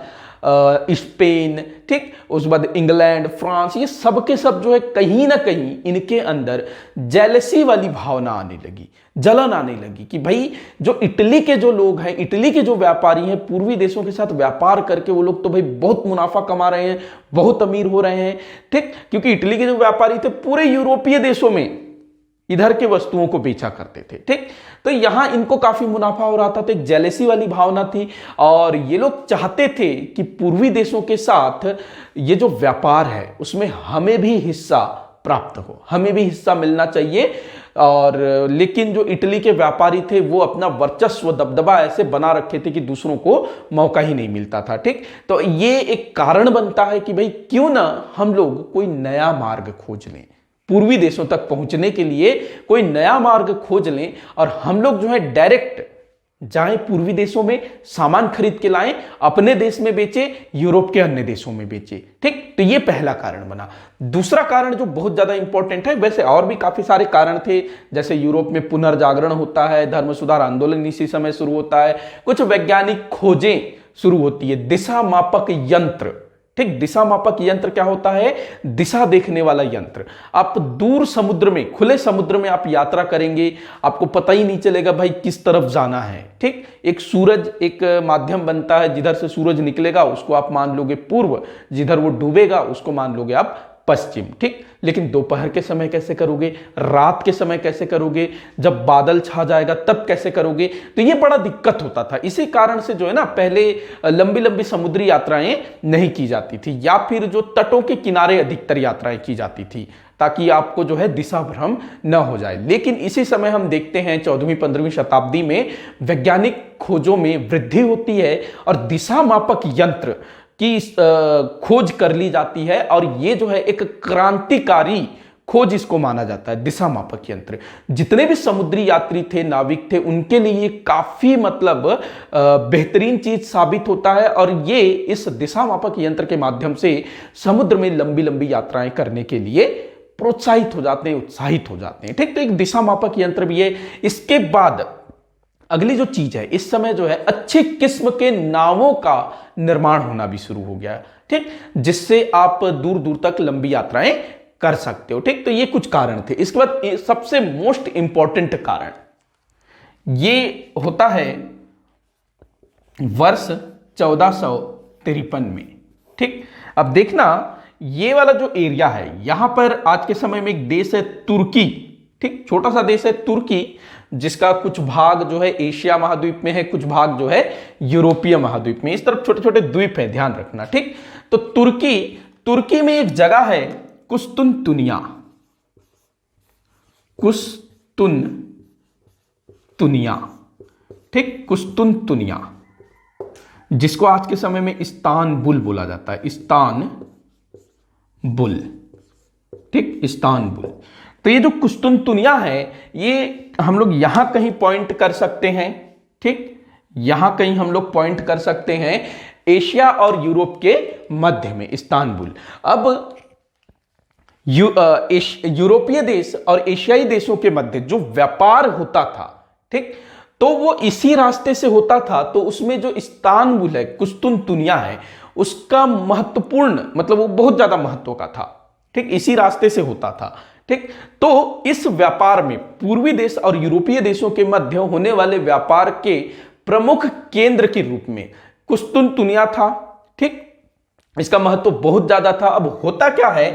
Speaker 1: स्पेन, ठीक, उसके बाद इंग्लैंड, फ्रांस, ये सब के सब जो है कहीं ना कहीं इनके अंदर जेलसी वाली भावना आने लगी, जलन आने लगी कि भाई जो इटली के जो लोग हैं, इटली के जो व्यापारी हैं, पूर्वी देशों के साथ व्यापार करके वो लोग तो भाई बहुत मुनाफा कमा रहे हैं, बहुत अमीर हो रहे हैं। ठीक, क्योंकि इटली के जो व्यापारी थे पूरे यूरोपीय देशों में इधर के वस्तुओं को बेचा करते थे। ठीक, तो यहां इनको काफी मुनाफा हो रहा था, तो एक जेलेसी वाली भावना थी और ये लोग चाहते थे कि पूर्वी देशों के साथ ये जो व्यापार है उसमें हमें भी हिस्सा प्राप्त हो, हमें भी हिस्सा मिलना चाहिए। और लेकिन जो इटली के व्यापारी थे वो अपना वर्चस्व, दबदबा ऐसे बना रखे थे कि दूसरों को मौका ही नहीं मिलता था। ठीक, तो ये एक कारण बनता है कि भाई क्यों ना हम लोग कोई नया मार्ग खोज लें, पूर्वी देशों तक पहुंचने के लिए कोई नया मार्ग खोज लें और हम लोग जो है डायरेक्ट जाएं पूर्वी देशों में, सामान खरीद के लाएं, अपने देश में बेचे, यूरोप के अन्य देशों में बेचे। ठीक, तो ये पहला कारण बना। दूसरा कारण जो बहुत ज्यादा इंपॉर्टेंट है, वैसे और भी काफी सारे कारण थे, जैसे यूरोप में पुनर्जागरण होता है, धर्म सुधार आंदोलन इसी समय शुरू होता है, कुछ वैज्ञानिक खोजें शुरू होती है, दिशा मापक यंत्र। ठीक, दिशा मापक यंत्र क्या होता है? दिशा देखने वाला यंत्र। आप दूर समुद्र में, खुले समुद्र में आप यात्रा करेंगे, आपको पता ही नहीं चलेगा भाई किस तरफ जाना है। ठीक, एक सूरज एक माध्यम बनता है, जिधर से सूरज निकलेगा उसको आप मान लोगे पूर्व, जिधर वो डूबेगा उसको मान लोगे आप पश्चिम। ठीक, लेकिन दोपहर के समय कैसे करोगे, रात के समय कैसे करोगे, जब बादल छा जाएगा तब कैसे करोगे? तो ये बड़ा दिक्कत होता था। इसी कारण से जो है ना पहले लंबी लंबी समुद्री यात्राएं नहीं की जाती थी, या फिर जो तटों के किनारे अधिकतर यात्राएं की जाती थी, ताकि आपको जो है दिशा भ्रम न हो जाए। लेकिन इसी समय हम देखते हैं 14वीं-15वीं शताब्दी में वैज्ञानिक खोजों में वृद्धि होती है और दिशा मापक यंत्र की खोज कर ली जाती है, और ये जो है एक क्रांतिकारी खोज इसको माना जाता है, दिशा मापक यंत्र। जितने भी समुद्री यात्री थे, नाविक थे, उनके लिए काफी मतलब बेहतरीन चीज साबित होता है, और ये इस दिशा मापक यंत्र के माध्यम से समुद्र में लंबी लंबी यात्राएं करने के लिए प्रोत्साहित हो जाते हैं, उत्साहित हो जाते हैं। ठीक, तो एक दिशा मापक यंत्र भी है। इसके बाद अगली जो चीज है, इस समय जो है अच्छी किस्म के नावों का निर्माण होना भी शुरू हो गया। ठीक, जिससे आप दूर दूर तक लंबी यात्राएं कर सकते हो। ठीक, तो ये कुछ कारण थे। इसके बाद सबसे मोस्ट इंपॉर्टेंट कारण ये होता है वर्ष 1453 में। ठीक, अब देखना ये वाला जो एरिया है, यहां पर आज के समय में एक देश है तुर्की। ठीक, छोटा सा देश है तुर्की, जिसका कुछ भाग जो है एशिया महाद्वीप में है, कुछ भाग जो है यूरोपीय महाद्वीप में। इस तरफ छोटे छोटे द्वीप है, ध्यान रखना। ठीक, तो तुर्की में एक जगह है कुस्तुनतुनिया। ठीक, कुस्तुनतुनिया, जिसको आज के समय में इस्तानबुल बोला जाता है, इस्तानबुल। ठीक, इस्तानबुल। तो ये जो कुस्तुनतुनिया है, ये हम लोग यहां कहीं पॉइंट कर सकते हैं। ठीक, यहां कहीं हम लोग पॉइंट कर सकते हैं, एशिया और यूरोप के मध्य में इस्तानबुल। अब यूरोपीय देश और एशियाई देशों के मध्य जो व्यापार होता था, ठीक, तो वो इसी रास्ते से होता था। तो उसमें जो इस्तानबुल है, कुस्तुनतुनिया है, उसका महत्वपूर्ण मतलब वो बहुत ज्यादा महत्व का था। ठीक, इसी रास्ते से होता था। ठीक, तो इस व्यापार में पूर्वी देश और यूरोपीय देशों के मध्य होने वाले व्यापार के प्रमुख केंद्र के रूप में कुस्तुनतुनिया था। ठीक, इसका महत्व बहुत ज्यादा था। अब होता क्या है,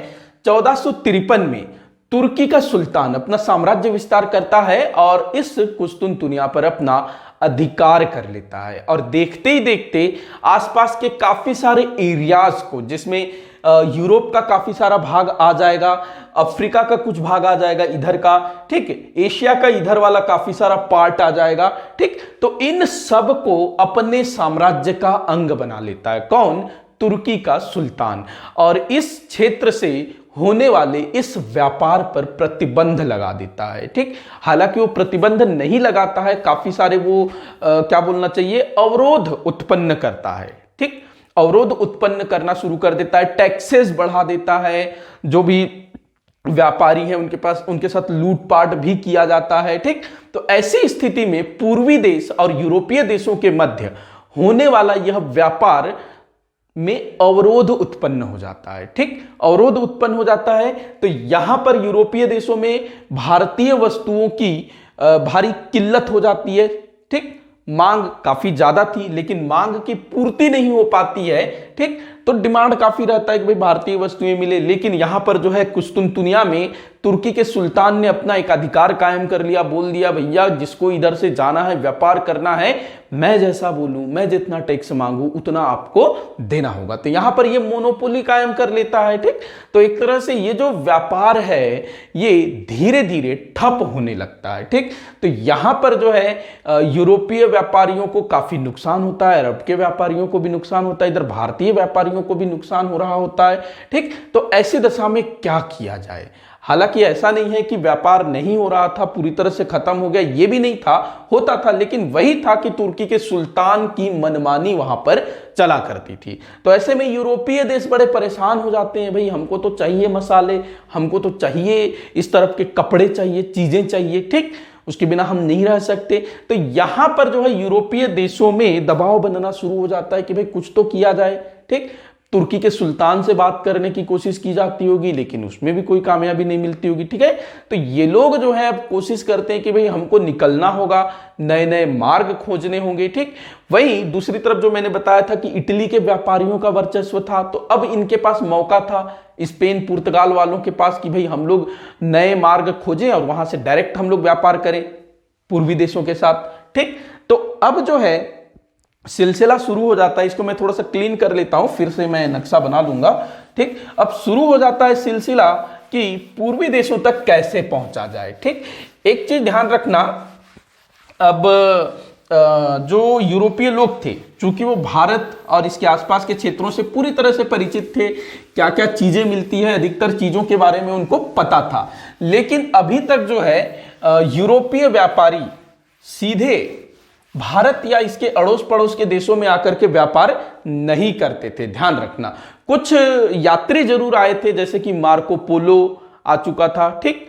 Speaker 1: 1453 में तुर्की का सुल्तान अपना साम्राज्य विस्तार करता है और इस कुस्तुनतुनिया पर अपना अधिकार कर लेता है, और देखते ही देखते आसपास के काफी सारे एरियाज को, जिसमें यूरोप का काफी सारा भाग आ जाएगा, अफ्रीका का कुछ भाग आ जाएगा इधर का, ठीक, एशिया का इधर वाला काफी सारा पार्ट आ जाएगा। ठीक, तो इन सब को अपने साम्राज्य का अंग बना लेता है। कौन? तुर्की का सुल्तान, और इस क्षेत्र से होने वाले इस व्यापार पर प्रतिबंध लगा देता है। ठीक, हालांकि वो प्रतिबंध नहीं लगाता है, काफी सारे वो क्या बोलना चाहिए, अवरोध उत्पन्न करता है। ठीक, अवरोध उत्पन्न करना शुरू कर देता है, टैक्सेस बढ़ा देता है, जो भी व्यापारी है उनके साथ लूटपाट भी किया जाता है। ठीक, तो ऐसी स्थिति में पूर्वी देश और यूरोपीय देशों के मध्य होने वाला यह व्यापार में अवरोध उत्पन्न हो जाता है। ठीक, अवरोध उत्पन्न हो जाता है, तो यहां पर यूरोपीय देशों में भारतीय वस्तुओं की भारी किल्लत हो जाती है। ठीक, मांग काफी ज्यादा थी लेकिन मांग की पूर्ति नहीं हो पाती है। ठीक, तो डिमांड काफी रहता है कि भाई भारतीय वस्तुएं मिले, लेकिन यहां पर जो है कुस्तुनतुनिया में तुर्की के सुल्तान ने अपना एक अधिकार कायम कर लिया, बोल दिया भैया जिसको इधर से जाना है, व्यापार करना है, मैं जैसा बोलूं, मैं जितना टैक्स मांगू उतना आपको देना होगा। तो यहां पर ये मोनोपोली कायम कर लेता है। ठीक, तो एक तरह से ये जो व्यापार है ये धीरे धीरे ठप होने लगता है। ठीक, तो यहां पर जो है यूरोपीय व्यापारियों को काफी नुकसान होता है, अरब के व्यापारियों को भी नुकसान होता है, इधर भारतीय व्यापारियों को भी नुकसान हो रहा होता है। ठीक, तो ऐसी दशा में क्या किया जाए? हालांकि ऐसा नहीं है कि व्यापार नहीं हो रहा था, पूरी तरह से खत्म हो गया, ये भी नहीं था, होता था, लेकिन वही था कि तुर्की के सुल्तान की मनमानी वहां पर चला करती थी। तो ऐसे में यूरोपीय देश बड़े परेशान हो जाते हैं, भाई हमको तो चाहिए मसाले, हमको तो चाहिए इस तरफ के कपड़े चाहिए, चीजें चाहिए। ठीक, उसके बिना हम नहीं रह सकते। तो यहां पर जो है यूरोपीय देशों में दबाव बनना शुरू हो जाता है कि भाई कुछ तो किया जाए। ठीक, तुर्की के सुल्तान से बात करने की कोशिश की जाती होगी लेकिन उसमें भी कोई कामयाबी नहीं मिलती होगी। ठीक है, तो ये लोग जो है अब कोशिश करते हैं कि भाई हमको निकलना होगा, नए नए मार्ग खोजने होंगे। ठीक, वहीं दूसरी तरफ जो मैंने बताया था कि इटली के व्यापारियों का वर्चस्व था, तो अब इनके पास मौका था स्पेन पुर्तगाल वालों के पास कि भाई हम लोग नए मार्ग खोजें और वहां से डायरेक्ट हम लोग व्यापार करें पूर्वी देशों के साथ। ठीक, तो अब जो है सिलसिला शुरू हो जाता है, इसको मैं थोड़ा सा क्लीन कर लेता हूं, फिर से मैं नक्शा बना लूंगा। ठीक, अब शुरू हो जाता है सिलसिला कि पूर्वी देशों तक कैसे पहुंचा जाए। ठीक, एक चीज ध्यान रखना, अब जो यूरोपीय लोग थे, चूंकि वो भारत और इसके आसपास के क्षेत्रों से पूरी तरह से परिचित थे, क्या क्या चीजें मिलती है, अधिकतर चीजों के बारे में उनको पता था, लेकिन अभी तक जो है यूरोपीय व्यापारी सीधे भारत या इसके अड़ोस पड़ोस के देशों में आकर के व्यापार नहीं करते थे। ध्यान रखना, कुछ यात्री जरूर आए थे, जैसे कि मार्को पोलो आ चुका था। ठीक,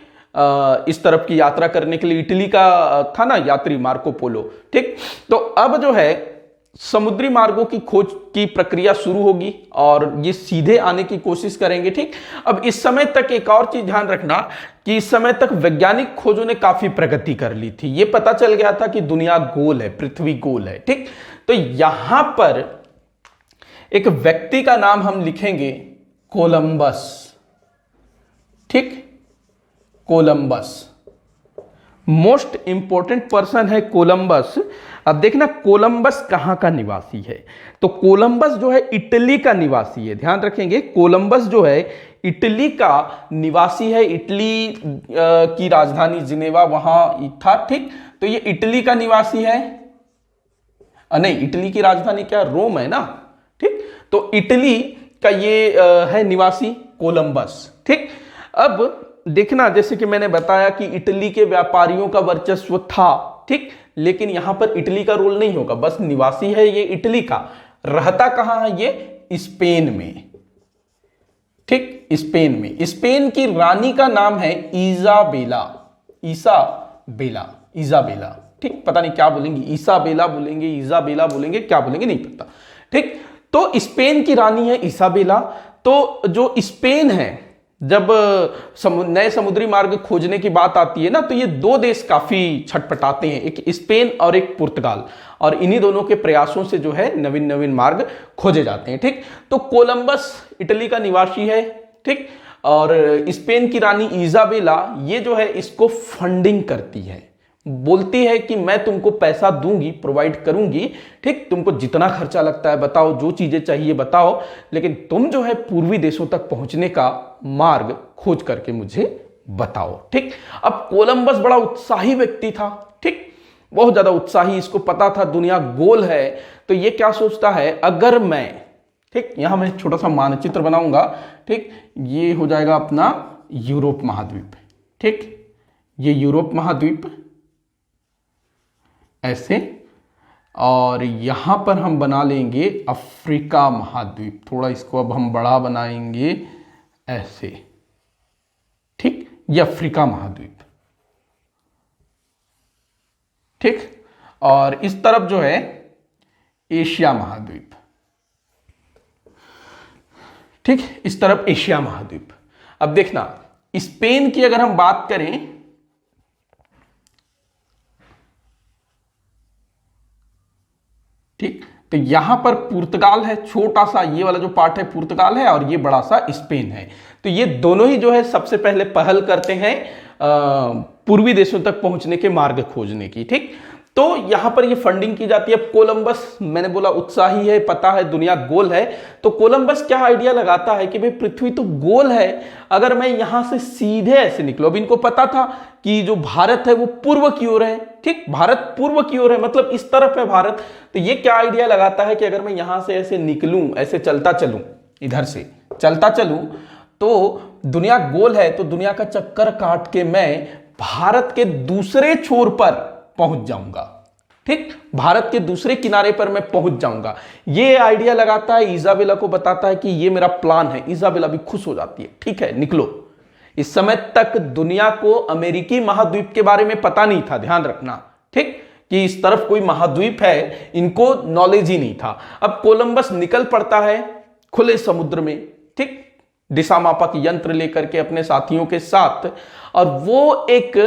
Speaker 1: इस तरफ की यात्रा करने के लिए इटली का था ना यात्री मार्को पोलो। ठीक, तो अब जो है समुद्री मार्गों की खोज की प्रक्रिया शुरू होगी और ये सीधे आने की कोशिश करेंगे। ठीक, अब इस समय तक एक और चीज ध्यान रखना कि इस समय तक वैज्ञानिक खोजों ने काफी प्रगति कर ली थी, ये पता चल गया था कि दुनिया गोल है, पृथ्वी गोल है। ठीक, तो यहां पर एक व्यक्ति का नाम हम लिखेंगे कोलंबस। ठीक, कोलंबस मोस्ट इंपॉर्टेंट पर्सन है कोलंबस। अब देखना कोलंबस कहां का निवासी है, तो कोलंबस जो है इटली का निवासी है। ध्यान रखेंगे, कोलंबस जो है इटली का निवासी है, इटली की राजधानी जिनेवा वहां था। ठीक, तो ये इटली का निवासी है, नहीं इटली की राजधानी क्या, रोम है ना। ठीक, तो इटली का ये है निवासी कोलंबस। ठीक, अब देखना, जैसे कि मैंने बताया कि इटली के व्यापारियों का वर्चस्व था। ठीक, लेकिन यहां पर इटली का रोल नहीं होगा, बस निवासी है ये इटली का, रहता कहां है, ये स्पेन में। ठीक, स्पेन में, स्पेन की रानी का नाम है इजाबेला। Isabella, Isabella. ठीक, पता नहीं क्या बोलेंगे, इसाबेला बोलेंगे, इजाबेला बोलेंगे, क्या बोलेंगे नहीं पता। ठीक, तो स्पेन की रानी है इसाबेला। तो जो स्पेन है, जब नए समुद्री मार्ग खोजने की बात आती है ना, तो ये दो देश काफी छटपटाते हैं, एक स्पेन और एक पुर्तगाल, और इन्हीं दोनों के प्रयासों से जो है नवीन नवीन मार्ग खोजे जाते हैं। ठीक, तो कोलंबस इटली का निवासी है। ठीक, और स्पेन की रानी इजाबेला ये जो है इसको फंडिंग करती है, बोलती है कि मैं तुमको पैसा दूंगी, प्रोवाइड करूंगी। ठीक, तुमको जितना खर्चा लगता है बताओ, जो चीजें चाहिए बताओ, लेकिन तुम जो है पूर्वी देशों तक पहुंचने का मार्ग खोज करके मुझे बताओ। ठीक, अब कोलंबस बड़ा उत्साही व्यक्ति था। ठीक, बहुत ज्यादा उत्साही, इसको पता था दुनिया गोल है, तो ये क्या सोचता है, अगर मैं ठीक, यहां मैं छोटा सा मानचित्र बनाऊंगा। ठीक, ये हो जाएगा अपना यूरोप महाद्वीप। ठीक, ये यूरोप महाद्वीप ऐसे, और यहां पर हम बना लेंगे अफ्रीका महाद्वीप। थोड़ा इसको अब हम बड़ा बनाएंगे ऐसे। ठीक, ये अफ्रीका महाद्वीप। ठीक, और इस तरफ जो है एशिया महाद्वीप। ठीक, इस तरफ एशिया महाद्वीप। अब देखना, स्पेन की अगर हम बात करें, ठीक, तो यहां पर पुर्तगाल है, छोटा सा ये वाला जो पार्ट है पुर्तगाल है, और ये बड़ा सा स्पेन है। तो ये दोनों ही जो है सबसे पहले पहल करते हैं पूर्वी देशों तक पहुंचने के मार्ग खोजने की। ठीक, तो यहां पर ये फंडिंग की जाती है। कोलंबस, मैंने बोला उत्साही है, पता है दुनिया गोल है, तो कोलंबस क्या आइडिया लगाता है कि भाई पृथ्वी तो गोल है, अगर मैं यहां से सीधे ऐसे निकलो। अब इनको पता था कि जो भारत है वो पूर्व की ओर है। ठीक, भारत पूर्व की ओर है, मतलब इस तरफ है भारत। तो ये क्या आइडिया लगाता है कि अगर मैं यहां से ऐसे निकलूं, ऐसे चलता चलूं, इधर से चलता चलूं, तो दुनिया गोल है, तो दुनिया का चक्कर काट के मैं भारत के दूसरे छोर पर पहुंच जाऊंगा। ठीक, भारत के दूसरे किनारे पर मैं पहुंच जाऊंगा। ये आइडिया लगाता है, इजाबेला को बताता है कि ये मेरा प्लान है। इजाबेला भी खुश हो जाती है, ठीक है निकलो। इस समय तक दुनिया को अमेरिकी महाद्वीप के बारे में पता नहीं था, ध्यान रखना। ठीक, कि इस तरफ कोई महाद्वीप है, इनको नॉलेज ही नहीं था। अब कोलंबस निकल पड़ता है खुले समुद्र में। ठीक, दिशा मापक यंत्र लेकर के अपने साथियों के साथ, और वो एक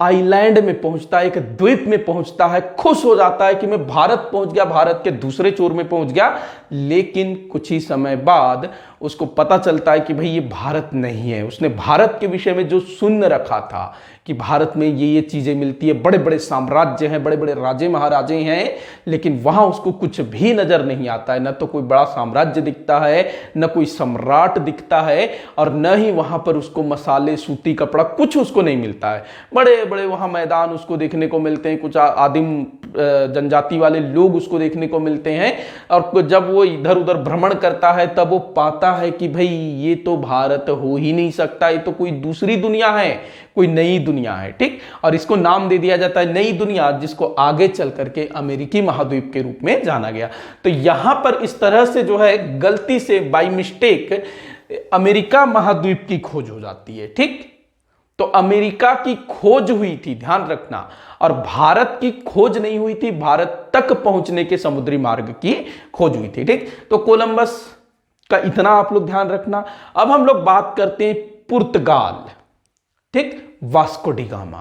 Speaker 1: आइलैंड में पहुंचता है, एक द्वीप में पहुंचता है। खुश हो जाता है कि मैं भारत पहुंच गया, भारत के दूसरे छोर में पहुंच गया। लेकिन कुछ ही समय बाद उसको पता चलता है कि भाई ये भारत नहीं है। उसने भारत के विषय में जो सुन रखा था कि भारत में ये चीजें मिलती है, बड़े बड़े साम्राज्य हैं, बड़े बड़े राजे महाराजे हैं, लेकिन वहां उसको कुछ भी नजर नहीं आता है। न तो कोई बड़ा साम्राज्य दिखता है, न कोई सम्राट दिखता है, और न ही वहां पर उसको मसाले, सूती कपड़ा, कुछ उसको नहीं मिलता है। बड़े बड़े वहां मैदान उसको देखने को मिलते हैं, कुछ आदिम जनजाति वाले लोग उसको देखने को मिलते हैं। और जब वो इधर उधर भ्रमण करता है तब वो पाता है कि भाई ये तो भारत हो ही नहीं सकता, ये तो कोई दूसरी दुनिया है, कोई नई दुनिया है। ठीक, और इसको नाम दे दिया जाता है नई दुनिया, जिसको आगे चल करके अमेरिकी महाद्वीप के रूप में जाना गया। तो यहां पर इस तरह से जो है गलती से, बाय मिस्टेक, अमेरिका महाद्वीप की खोज हो जाती है। ठीक, तो अमेरिका की खोज हुई थी, ध्यान रखना, और भारत की खोज नहीं हुई थी। भारत तक पहुंचने के समुद्री मार्ग की खोज हुई थी। ठीक, तो कोलंबस का इतना आप लोग ध्यान रखना। अब हम लोग बात करते हैं पुर्तगाल। ठीक, वास्को डी गामा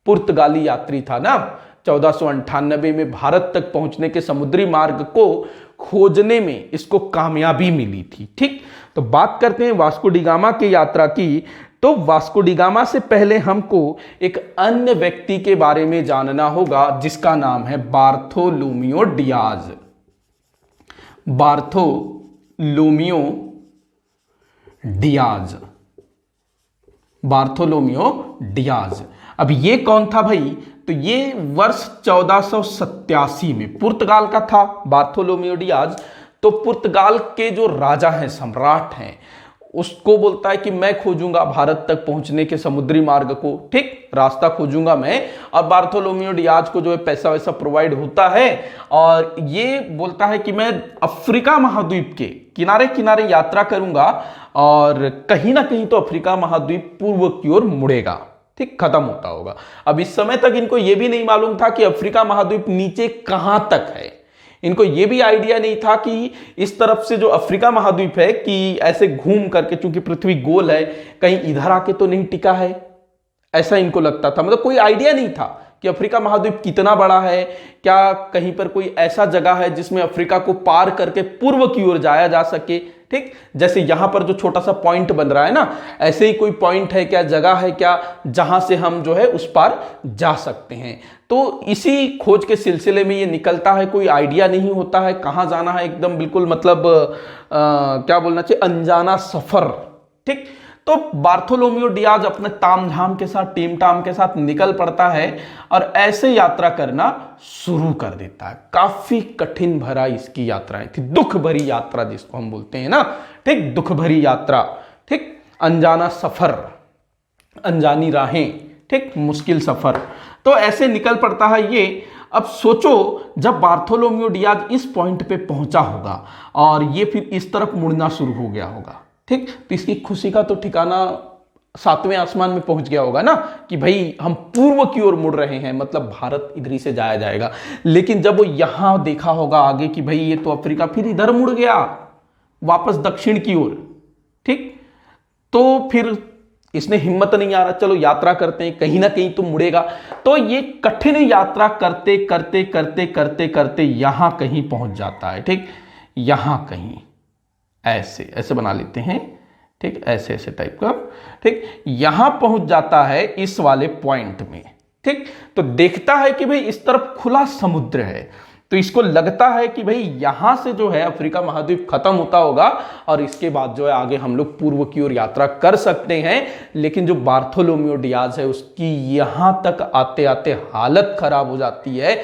Speaker 1: पुर्तगाली यात्री था ना, 1498 में भारत तक पहुंचने के समुद्री मार्ग को खोजने में इसको कामयाबी मिली थी। ठीक, तो बात करते हैं वास्को डी गामा की यात्रा की। तो वास्को डी गामा से पहले हमको एक अन्य व्यक्ति के बारे में जानना होगा, जिसका नाम है Bartolomeu Diaz. Bartolomeu Diaz, Bartolomeu Diaz. अब ये कौन था भाई? तो ये वर्ष 1487 में पुर्तगाल का था बार्थोलोमियो डियाज। तो पुर्तगाल के जो राजा हैं, सम्राट हैं, उसको बोलता है कि मैं खोजूंगा भारत तक पहुंचने के समुद्री मार्ग को। ठीक, रास्ता खोजूंगा मैं। और बार्थोलोमियो डियाज को जो है पैसा वैसा प्रोवाइड होता है, और ये बोलता है कि मैं अफ्रीका महाद्वीप के किनारे किनारे यात्रा करूंगा, और कहीं ना कहीं तो अफ्रीका महाद्वीप पूर्व की ओर मुड़ेगा। ठीक, खत्म होता होगा। अब इस समय तक इनको यह भी नहीं मालूम था कि अफ्रीका महाद्वीप नीचे कहां तक है। इनको यह भी आइडिया नहीं था कि इस तरफ से जो अफ्रीका महाद्वीप है कि ऐसे घूम करके, चूंकि पृथ्वी गोल है, कहीं इधर आके तो नहीं टिका है, ऐसा इनको लगता था। मतलब कोई आइडिया नहीं था कि अफ्रीका महाद्वीप कितना बड़ा है, क्या कहीं पर कोई ऐसा जगह है जिसमें अफ्रीका को पार करके पूर्व की ओर जाया जा सके। ठीक, जैसे यहां पर जो छोटा सा पॉइंट बन रहा है ना, ऐसे ही कोई पॉइंट है क्या, जगह है क्या, जहां से हम जो है उस पार जा सकते हैं। तो इसी खोज के सिलसिले में ये निकलता है। कोई आइडिया नहीं होता है कहां जाना है, एकदम बिल्कुल मतलब क्या बोलना चाहिए, अनजाना सफर। ठीक, तो बार्थोलोम्यू डियाज अपने तामझाम के साथ, टीम टाम के साथ निकल पड़ता है और ऐसे यात्रा करना शुरू कर देता है। काफी कठिन भरा इसकी यात्राएं थी, दुख भरी यात्रा जिसको हम बोलते हैं ना, ठीक, दुख भरी यात्रा, ठीक, अनजाना सफर, अनजानी राहें, ठीक, मुश्किल सफर। तो ऐसे निकल पड़ता है ये। अब सोचो जब बार्थोलोम्यू डियाज इस पॉइंट पे पहुंचा होगा और ये फिर इस तरफ मुड़ना शुरू हो गया होगा, ठीक, तो इसकी खुशी का तो ठिकाना 7वें आसमान में पहुंच गया होगा ना, कि भाई हम पूर्व की ओर मुड़ रहे हैं, मतलब भारत इधर ही से जाया जाएगा। लेकिन जब वो यहां देखा होगा आगे कि भाई ये तो अफ्रीका फिर इधर मुड़ गया वापस दक्षिण की ओर, ठीक, तो फिर इसने हिम्मत नहीं आ रहा, चलो यात्रा करते हैं, कहीं ना कहीं तो मुड़ेगा। तो ये कठिन यात्रा करते करते करते करते करते यहां कहीं पहुंच जाता है, ठीक, यहां कहीं ऐसे ऐसे बना लेते हैं, ठीक, ऐसे ऐसे टाइप का, ठीक, यहां पहुंच जाता है इस वाले पॉइंट में, ठीक। तो देखता है कि भाई इस तरफ खुला समुद्र है, तो इसको लगता है कि भाई यहां से जो है अफ्रीका महाद्वीप खत्म होता होगा और इसके बाद जो है आगे हम लोग पूर्व की ओर यात्रा कर सकते हैं। लेकिन जो बार्थोलोम्यू डियाज है उसकी यहां तक आते आते हालत खराब हो जाती है,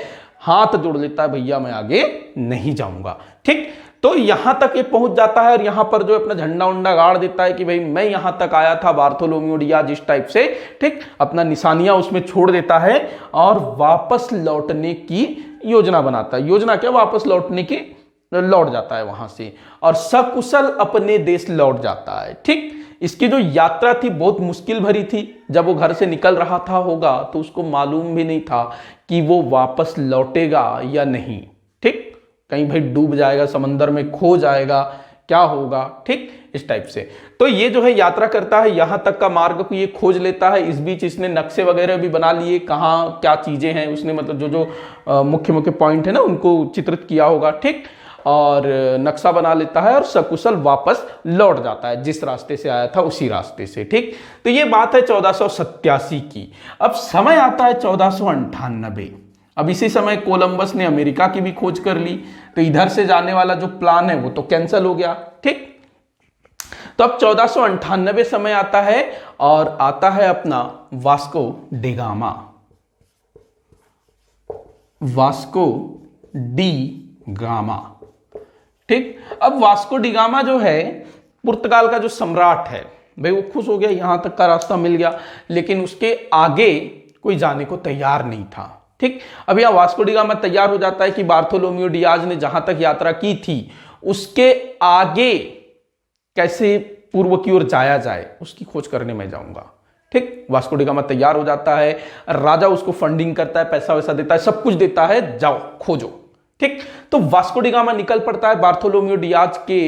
Speaker 1: हाथ जोड़ लेता है, भैया मैं आगे नहीं जाऊंगा, ठीक। तो यहां तक ये पहुंच जाता है और यहां पर जो अपना झंडा उंडा गाड़ देता है कि भाई मैं यहां तक आया था, बार्थोलोम्यू डियाज इस टाइप से, ठीक, अपना निशानियां उसमें छोड़ देता है और वापस लौटने की योजना बनाता है। योजना क्या, वापस लौटने की, लौट जाता है वहां से और सकुशल अपने देश लौट जाता है, ठीक। इसकी जो यात्रा थी बहुत मुश्किल भरी थी। जब वो घर से निकल रहा था होगा तो उसको मालूम भी नहीं था कि वो वापस लौटेगा या नहीं, ठीक, कहीं भाई डूब जाएगा, समंदर में खो जाएगा, क्या होगा, ठीक, इस टाइप से। तो ये जो है यात्रा करता है, यहां तक का मार्ग को ये खोज लेता है। इस बीच इसने नक्शे वगैरह भी बना लिए, कहाँ क्या चीजें हैं उसने, मतलब जो जो मुख्य मुख्य पॉइंट है ना उनको चित्रित किया होगा, ठीक, और नक्शा बना लेता है और सकुशल वापस लौट जाता है, जिस रास्ते से आया था उसी रास्ते से, ठीक। तो ये बात है 1487 की। अब समय आता है 1498। अब इसी समय कोलंबस ने अमेरिका की भी खोज कर ली, तो इधर से जाने वाला जो प्लान है वो तो कैंसिल हो गया, ठीक। तो अब 1498 समय आता है और आता है अपना Vasco da Gama, Vasco D gamma, ठीक। अब वास्को डिगामा जो है पुर्तगाल का जो सम्राट है, भाई वो खुश हो गया, यहां तक का रास्ता मिल गया, लेकिन उसके आगे कोई जाने को तैयार नहीं था, ठीक। अब यहां वास्को डिगामा तैयार हो जाता है कि बार्थोलोम्यू डियाज ने जहां तक यात्रा की थी उसके आगे कैसे पूर्व की ओर जाया जाए उसकी खोज करने में जाऊंगा, ठीक। वास्को डिगामा तैयार हो जाता है, राजा उसको फंडिंग करता है, पैसा वैसा देता है, सब कुछ देता है, जाओ खोजो, ठीक। तो वास्को डिगामा निकल पड़ता है बार्थोलोम्यू डियाज के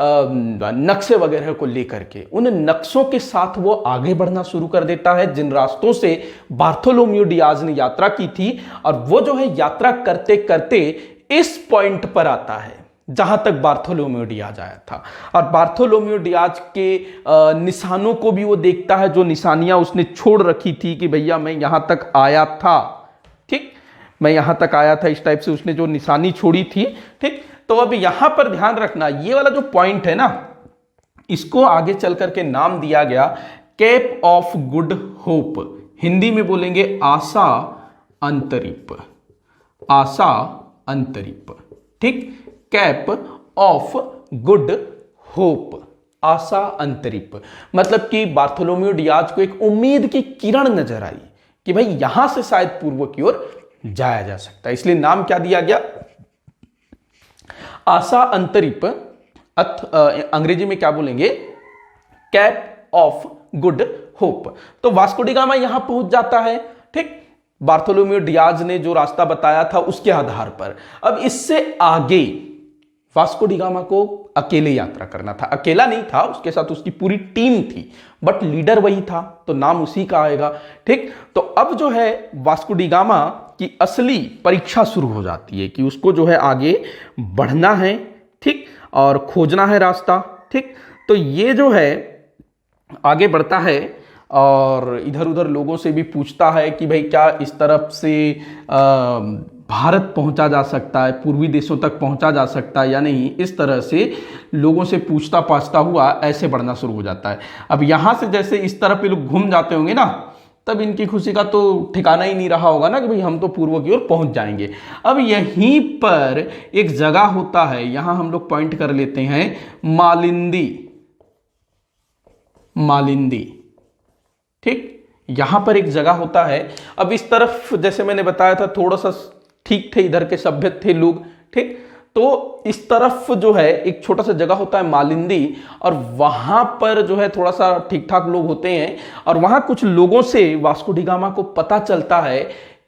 Speaker 1: नक्शे वगैरह को लेकर के। उन नक्शों के साथ वो आगे बढ़ना शुरू कर देता है जिन रास्तों से बार्थोलोम्यू डियाज ने यात्रा की थी, और वो जो है यात्रा करते करते इस पॉइंट पर आता है जहां तक बार्थोलोम्यू डियाज आया था। और बार्थोलोम्यू डियाज के निशानों को भी वो देखता है, जो निशानियां उसने छोड़ रखी थी कि भैया मैं यहां तक आया था, ठीक, मैं यहां तक आया था, इस टाइप से उसने जो निशानी छोड़ी थी, ठीक। तो अब यहां पर ध्यान रखना, ये वाला जो पॉइंट है ना, इसको आगे चल करके नाम दिया गया Cape of Good Hope. Hindi में बोलेंगे आशा अंतरिप, आशा अंतरिप, ठीक, कैप ऑफ गुड होप, आशा अंतरिप। मतलब कि बार्थोलोम्यू डियाज को एक उम्मीद की किरण नजर आई कि भाई यहां से शायद पूर्व की ओर जाया जा सकता है, इसलिए नाम क्या दिया गया, आशा अंतरिप। अंग्रेजी में क्या बोलेंगे, कैप ऑफ गुड होप। तो वास्को डिगामा यहां पहुंच जाता है, ठीक, बार्थोलोम्यू डियाज ने जो रास्ता बताया था उसके आधार पर। अब इससे आगे वास्को डिगामा को अकेले यात्रा करना था, अकेला नहीं था, उसके साथ उसकी पूरी टीम थी, बट लीडर वही था तो नाम उसी का आएगा, ठीक। तो अब जो है वास्को डिगामा की असली परीक्षा शुरू हो जाती है कि उसको जो है आगे बढ़ना है, ठीक, और खोजना है रास्ता, ठीक। तो ये जो है आगे बढ़ता है और इधर उधर लोगों से भी पूछता है कि भाई क्या इस तरफ से भारत पहुंचा जा सकता है, पूर्वी देशों तक पहुंचा जा सकता है या नहीं, इस तरह से लोगों से पूछता पाछता हुआ ऐसे बढ़ना शुरू हो जाता है। अब यहां से जैसे इस तरफ ये लोग घूम जाते होंगे ना, तब इनकी खुशी का तो ठिकाना ही नहीं रहा होगा ना कि भाई हम तो पूर्व की ओर पहुंच जाएंगे। अब यहीं पर एक जगह होता है, यहां हम लोग पॉइंट कर लेते हैं, मालिंदी। मालिंदी, ठीक, यहां पर एक जगह होता है। अब इस तरफ जैसे मैंने बताया था थोड़ा सा ठीक थे, इधर के सभ्य थे लोग, ठीक, तो इस तरफ जो है एक छोटा सा जगह होता है मालिंदी, और वहां पर जो है थोड़ा सा ठीक ठाक लोग होते हैं, और वहां कुछ लोगों से वास्को डी गामा को पता चलता है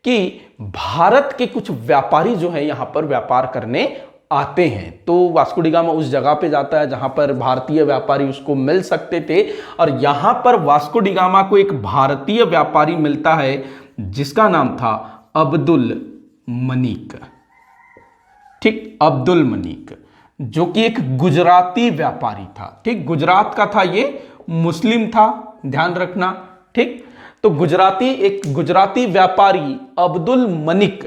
Speaker 1: कि भारत के कुछ व्यापारी जो है यहां पर व्यापार करने आते हैं। तो वास्को डी गामा उस जगह पे जाता है जहां पर भारतीय व्यापारी उसको मिल सकते थे, और यहां पर वास्को डी गामा को एक भारतीय व्यापारी मिलता है जिसका नाम था अब्दुल मनीक, ठीक, अब्दुल मनीक, जो कि एक गुजराती व्यापारी था, ठीक, गुजरात का था, ये मुस्लिम था, ध्यान रखना, ठीक। तो एक गुजराती व्यापारी अब्दुल मनीक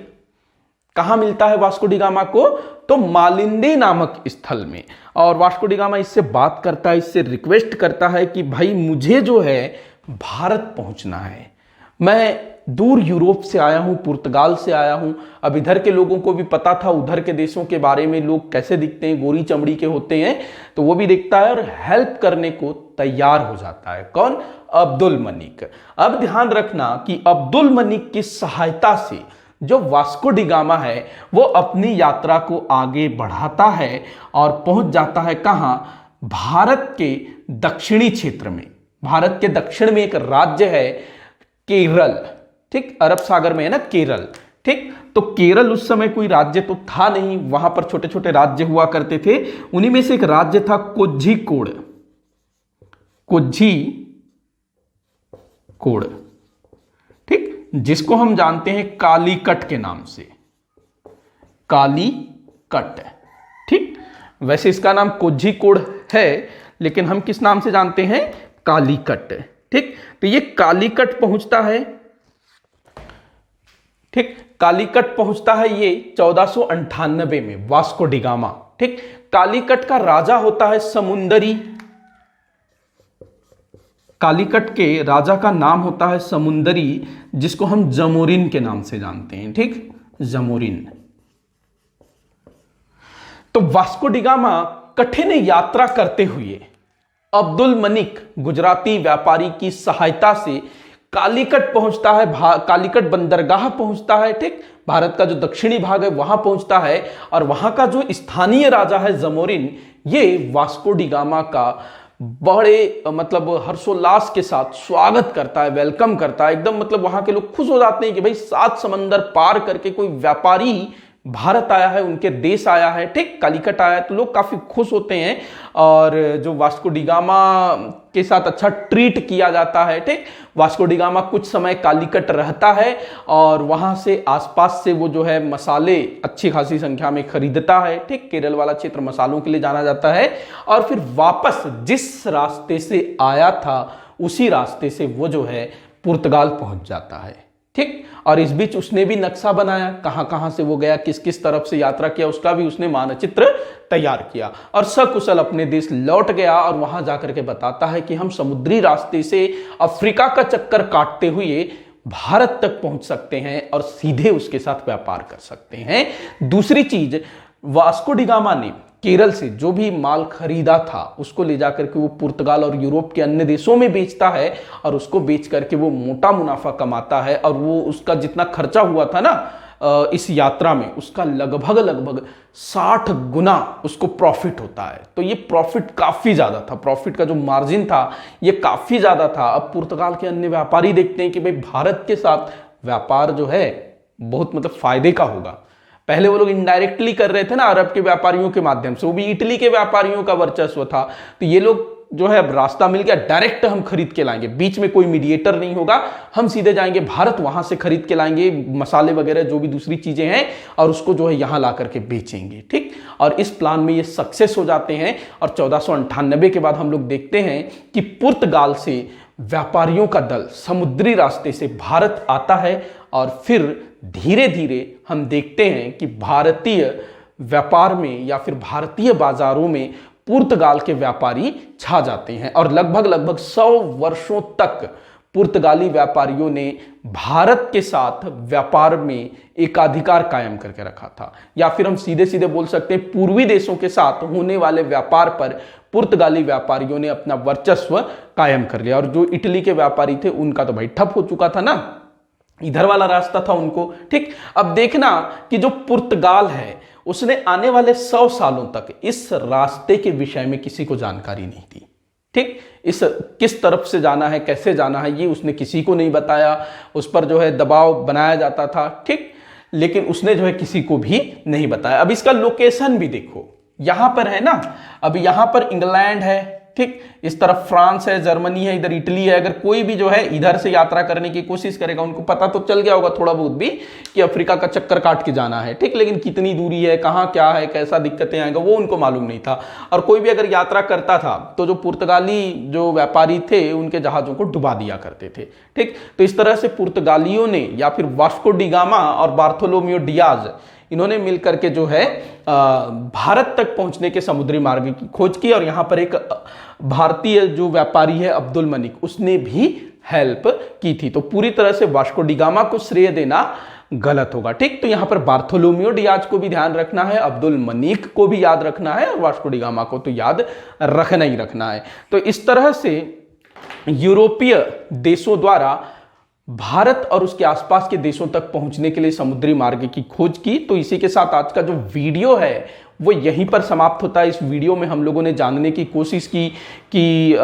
Speaker 1: कहां मिलता है वास्को डी गामा को, तो मालिंदी नामक स्थल में। और वास्को डी गामा इससे बात करता है, इससे रिक्वेस्ट करता है कि भाई मुझे जो है भारत पहुंचना है, मैं दूर यूरोप से आया हूं, पुर्तगाल से आया हूं। अब इधर के लोगों को भी पता था उधर के देशों के बारे में, लोग कैसे दिखते हैं, गोरी चमड़ी के होते हैं, तो वो भी देखता है और हेल्प करने को तैयार हो जाता है। कौन? अब्दुल मनीक। अब ध्यान रखना कि अब्दुल मनीक की सहायता से जो वास्को डी गामा है वो अपनी यात्रा को आगे बढ़ाता है और पहुंच जाता है कहां? भारत के दक्षिणी क्षेत्र में। भारत के दक्षिण में एक राज्य है केरल, ठीक, अरब सागर में है ना केरल, ठीक। तो केरल उस समय कोई राज्य तो था नहीं, वहां पर छोटे छोटे राज्य हुआ करते थे, उन्हीं में से एक राज्य था कोझिकोड। कोझिकोड, ठीक, जिसको हम जानते हैं कालीकट के नाम से, कालीकट, ठीक। वैसे इसका नाम कोझिकोड है, लेकिन हम किस नाम से जानते हैं? कालीकट, ठीक। तो ये कालीकट पहुंचता है, ठीक, कालीकट पहुंचता है ये 1498 में वास्को डी गामा, ठीक। कालीकट का राजा होता है समुंदरी, कालीकट के राजा का नाम होता है समुंदरी, जिसको हम जमोरिन के नाम से जानते हैं, ठीक, जमोरिन। तो वास्को डी गामा कठिन यात्रा करते हुए अब्दुल मनीक गुजराती व्यापारी की सहायता से कालीकट पहुंचता है, कालीकट बंदरगाह पहुंचता है, ठीक, भारत का जो दक्षिणी भाग है वहां पहुंचता है, और वहां का जो स्थानीय राजा है जमोरिन, ये वास्को डी गामा का बड़े मतलब हर्षोल्लास के साथ स्वागत करता है, वेलकम करता है एकदम। मतलब वहां के लोग खुश हो जाते हैं कि भाई 7 समंदर पार करके कोई व्यापारी भारत आया है, उनके देश आया है, ठीक, कालीकट आया है, तो लोग काफी खुश होते हैं। और जो वास्को डी गामा के साथ अच्छा ट्रीट किया जाता है, ठीक। वास्को डी गामा कुछ समय कालीकट रहता है और वहां से आसपास से वो जो है मसाले अच्छी खासी संख्या में खरीदता है, ठीक। केरल वाला क्षेत्र मसालों के लिए जाना जाता है, और फिर वापस जिस रास्ते से आया था उसी रास्ते से वो जो है पुर्तगाल पहुंच जाता है, ठीक। और इस बीच उसने भी नक्शा बनाया, कहां कहां से वो गया, किस किस तरफ से यात्रा किया, उसका भी उसने मानचित्र तैयार किया, और सकुशल अपने देश लौट गया। और वहां जाकर के बताता है कि हम समुद्री रास्ते से अफ्रीका का चक्कर काटते हुए भारत तक पहुंच सकते हैं और सीधे उसके साथ व्यापार कर सकते हैं। दूसरी चीज, वास्को डी गामा ने केरल से जो भी माल खरीदा था उसको ले जाकर के वो पुर्तगाल और यूरोप के अन्य देशों में बेचता है, और उसको बेच करके वो मोटा मुनाफा कमाता है, और वो उसका जितना खर्चा हुआ था ना इस यात्रा में, उसका लगभग 60 गुना उसको प्रॉफिट होता है। तो ये प्रॉफिट काफी ज्यादा था, प्रॉफिट का जो मार्जिन था ये काफी ज्यादा था। अब पुर्तगाल के अन्य व्यापारी देखते हैं कि भाई भारत के साथ व्यापार जो है बहुत मतलब फायदे का होगा। पहले वो लोग इनडायरेक्टली कर रहे थे ना अरब के व्यापारियों के माध्यम से, वो भी इटली के व्यापारियों का वर्चस्व था, तो ये लोग जो है अब रास्ता मिल गया, डायरेक्ट हम खरीद के लाएंगे, बीच में कोई मीडिएटर नहीं होगा, हम सीधे जाएंगे भारत, वहां से खरीद के लाएंगे मसाले वगैरह जो भी दूसरी चीजें हैं और उसको जो है यहां ला करके बेचेंगे। ठीक, और इस प्लान में ये सक्सेस हो जाते हैं और 1498 के बाद हम लोग देखते हैं कि पुर्तगाल से व्यापारियों का दल समुद्री रास्ते से भारत आता है और फिर धीरे धीरे हम देखते हैं कि भारतीय व्यापार में या फिर भारतीय बाजारों में पुर्तगाल के व्यापारी छा जाते हैं और लगभग 100 वर्षों तक पुर्तगाली व्यापारियों ने भारत के साथ व्यापार में एकाधिकार कायम करके रखा था, या फिर हम सीधे सीधे बोल सकते हैं पूर्वी देशों के साथ होने वाले व्यापार पर पुर्तगाली व्यापारियों ने अपना वर्चस्व कायम कर लिया। और जो इटली के व्यापारी थे उनका तो भाई ठप हो चुका था ना, इधर वाला रास्ता था उनको। ठीक, अब देखना कि जो पुर्तगाल है उसने आने वाले 100 सालों तक इस रास्ते के विषय में किसी को जानकारी नहीं दी। ठीक, इस किस तरफ से जाना है, कैसे जाना है, ये उसने किसी को नहीं बताया, उस पर जो है दबाव बनाया जाता था। ठीक, लेकिन उसने जो है किसी को भी नहीं बताया। अब इसका लोकेशन भी देखो, यहां पर है ना, अब यहां पर इंग्लैंड है, ठीक, इस तरफ फ्रांस है, जर्मनी है, इधर इटली है। अगर कोई भी जो है इधर से यात्रा करने की कोशिश करेगा, उनको पता तो चल गया होगा थोड़ा बहुत भी कि अफ्रीका का चक्कर काट के जाना है। ठीक, लेकिन कितनी दूरी है, कहाँ क्या है, कैसा दिक्कतें आएगा, वो उनको मालूम नहीं था। और कोई भी अगर यात्रा करता था तो जो पुर्तगाली जो व्यापारी थे उनके जहाजों को डुबा दिया करते थे। ठीक, तो इस तरह से पुर्तगालियों ने या फिर वास्को डी गामा और बार्थोलोमियो डियाज, इन्होंने मिलकर के जो है भारत तक पहुंचने के समुद्री मार्ग की खोज की। और यहां पर एक भारतीय जो व्यापारी है अब्दुल मलिक, उसने भी हेल्प की थी। तो पूरी तरह से वास्को डी गामा को श्रेय देना गलत होगा। ठीक, तो यहां पर बार्थोलोमियो डियाज को भी ध्यान रखना है, अब्दुल मलिक को भी याद रखना है और वास्को डी गामा को तो याद रखना ही रखना है। तो इस तरह से यूरोपीय देशों द्वारा भारत और उसके आसपास के देशों तक पहुंचने के लिए समुद्री मार्ग की खोज की। तो इसी के साथ आज का जो वीडियो है वो यहीं पर समाप्त होता है। इस वीडियो में हम लोगों ने जानने की कोशिश की कि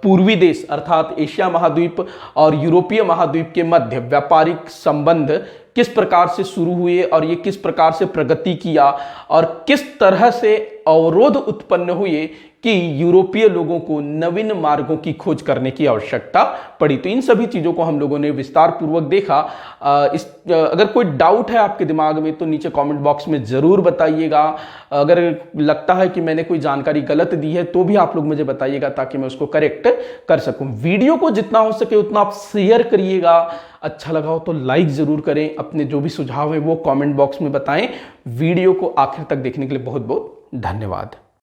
Speaker 1: पूर्वी देश अर्थात एशिया महाद्वीप और यूरोपीय महाद्वीप के मध्य व्यापारिक संबंध किस प्रकार से शुरू हुए और ये किस प्रकार से प्रगति किया और किस तरह से अवरोध उत्पन्न हुए कि यूरोपीय लोगों को नवीन मार्गों की खोज करने की आवश्यकता पड़ी। तो इन सभी चीज़ों को हम लोगों ने विस्तार पूर्वक देखा। अगर कोई डाउट है आपके दिमाग में तो नीचे कमेंट बॉक्स में ज़रूर बताइएगा। अगर लगता है कि मैंने कोई जानकारी गलत दी है तो भी आप लोग मुझे बताइएगा ताकि मैं उसको करेक्ट कर सकूं। वीडियो को जितना हो सके उतना आप शेयर करिएगा। अच्छा लगा हो तो लाइक ज़रूर करें। अपने जो भी सुझाव है वो कमेंट बॉक्स में बताएं। वीडियो को आखिर तक देखने के लिए बहुत बहुत धन्यवाद।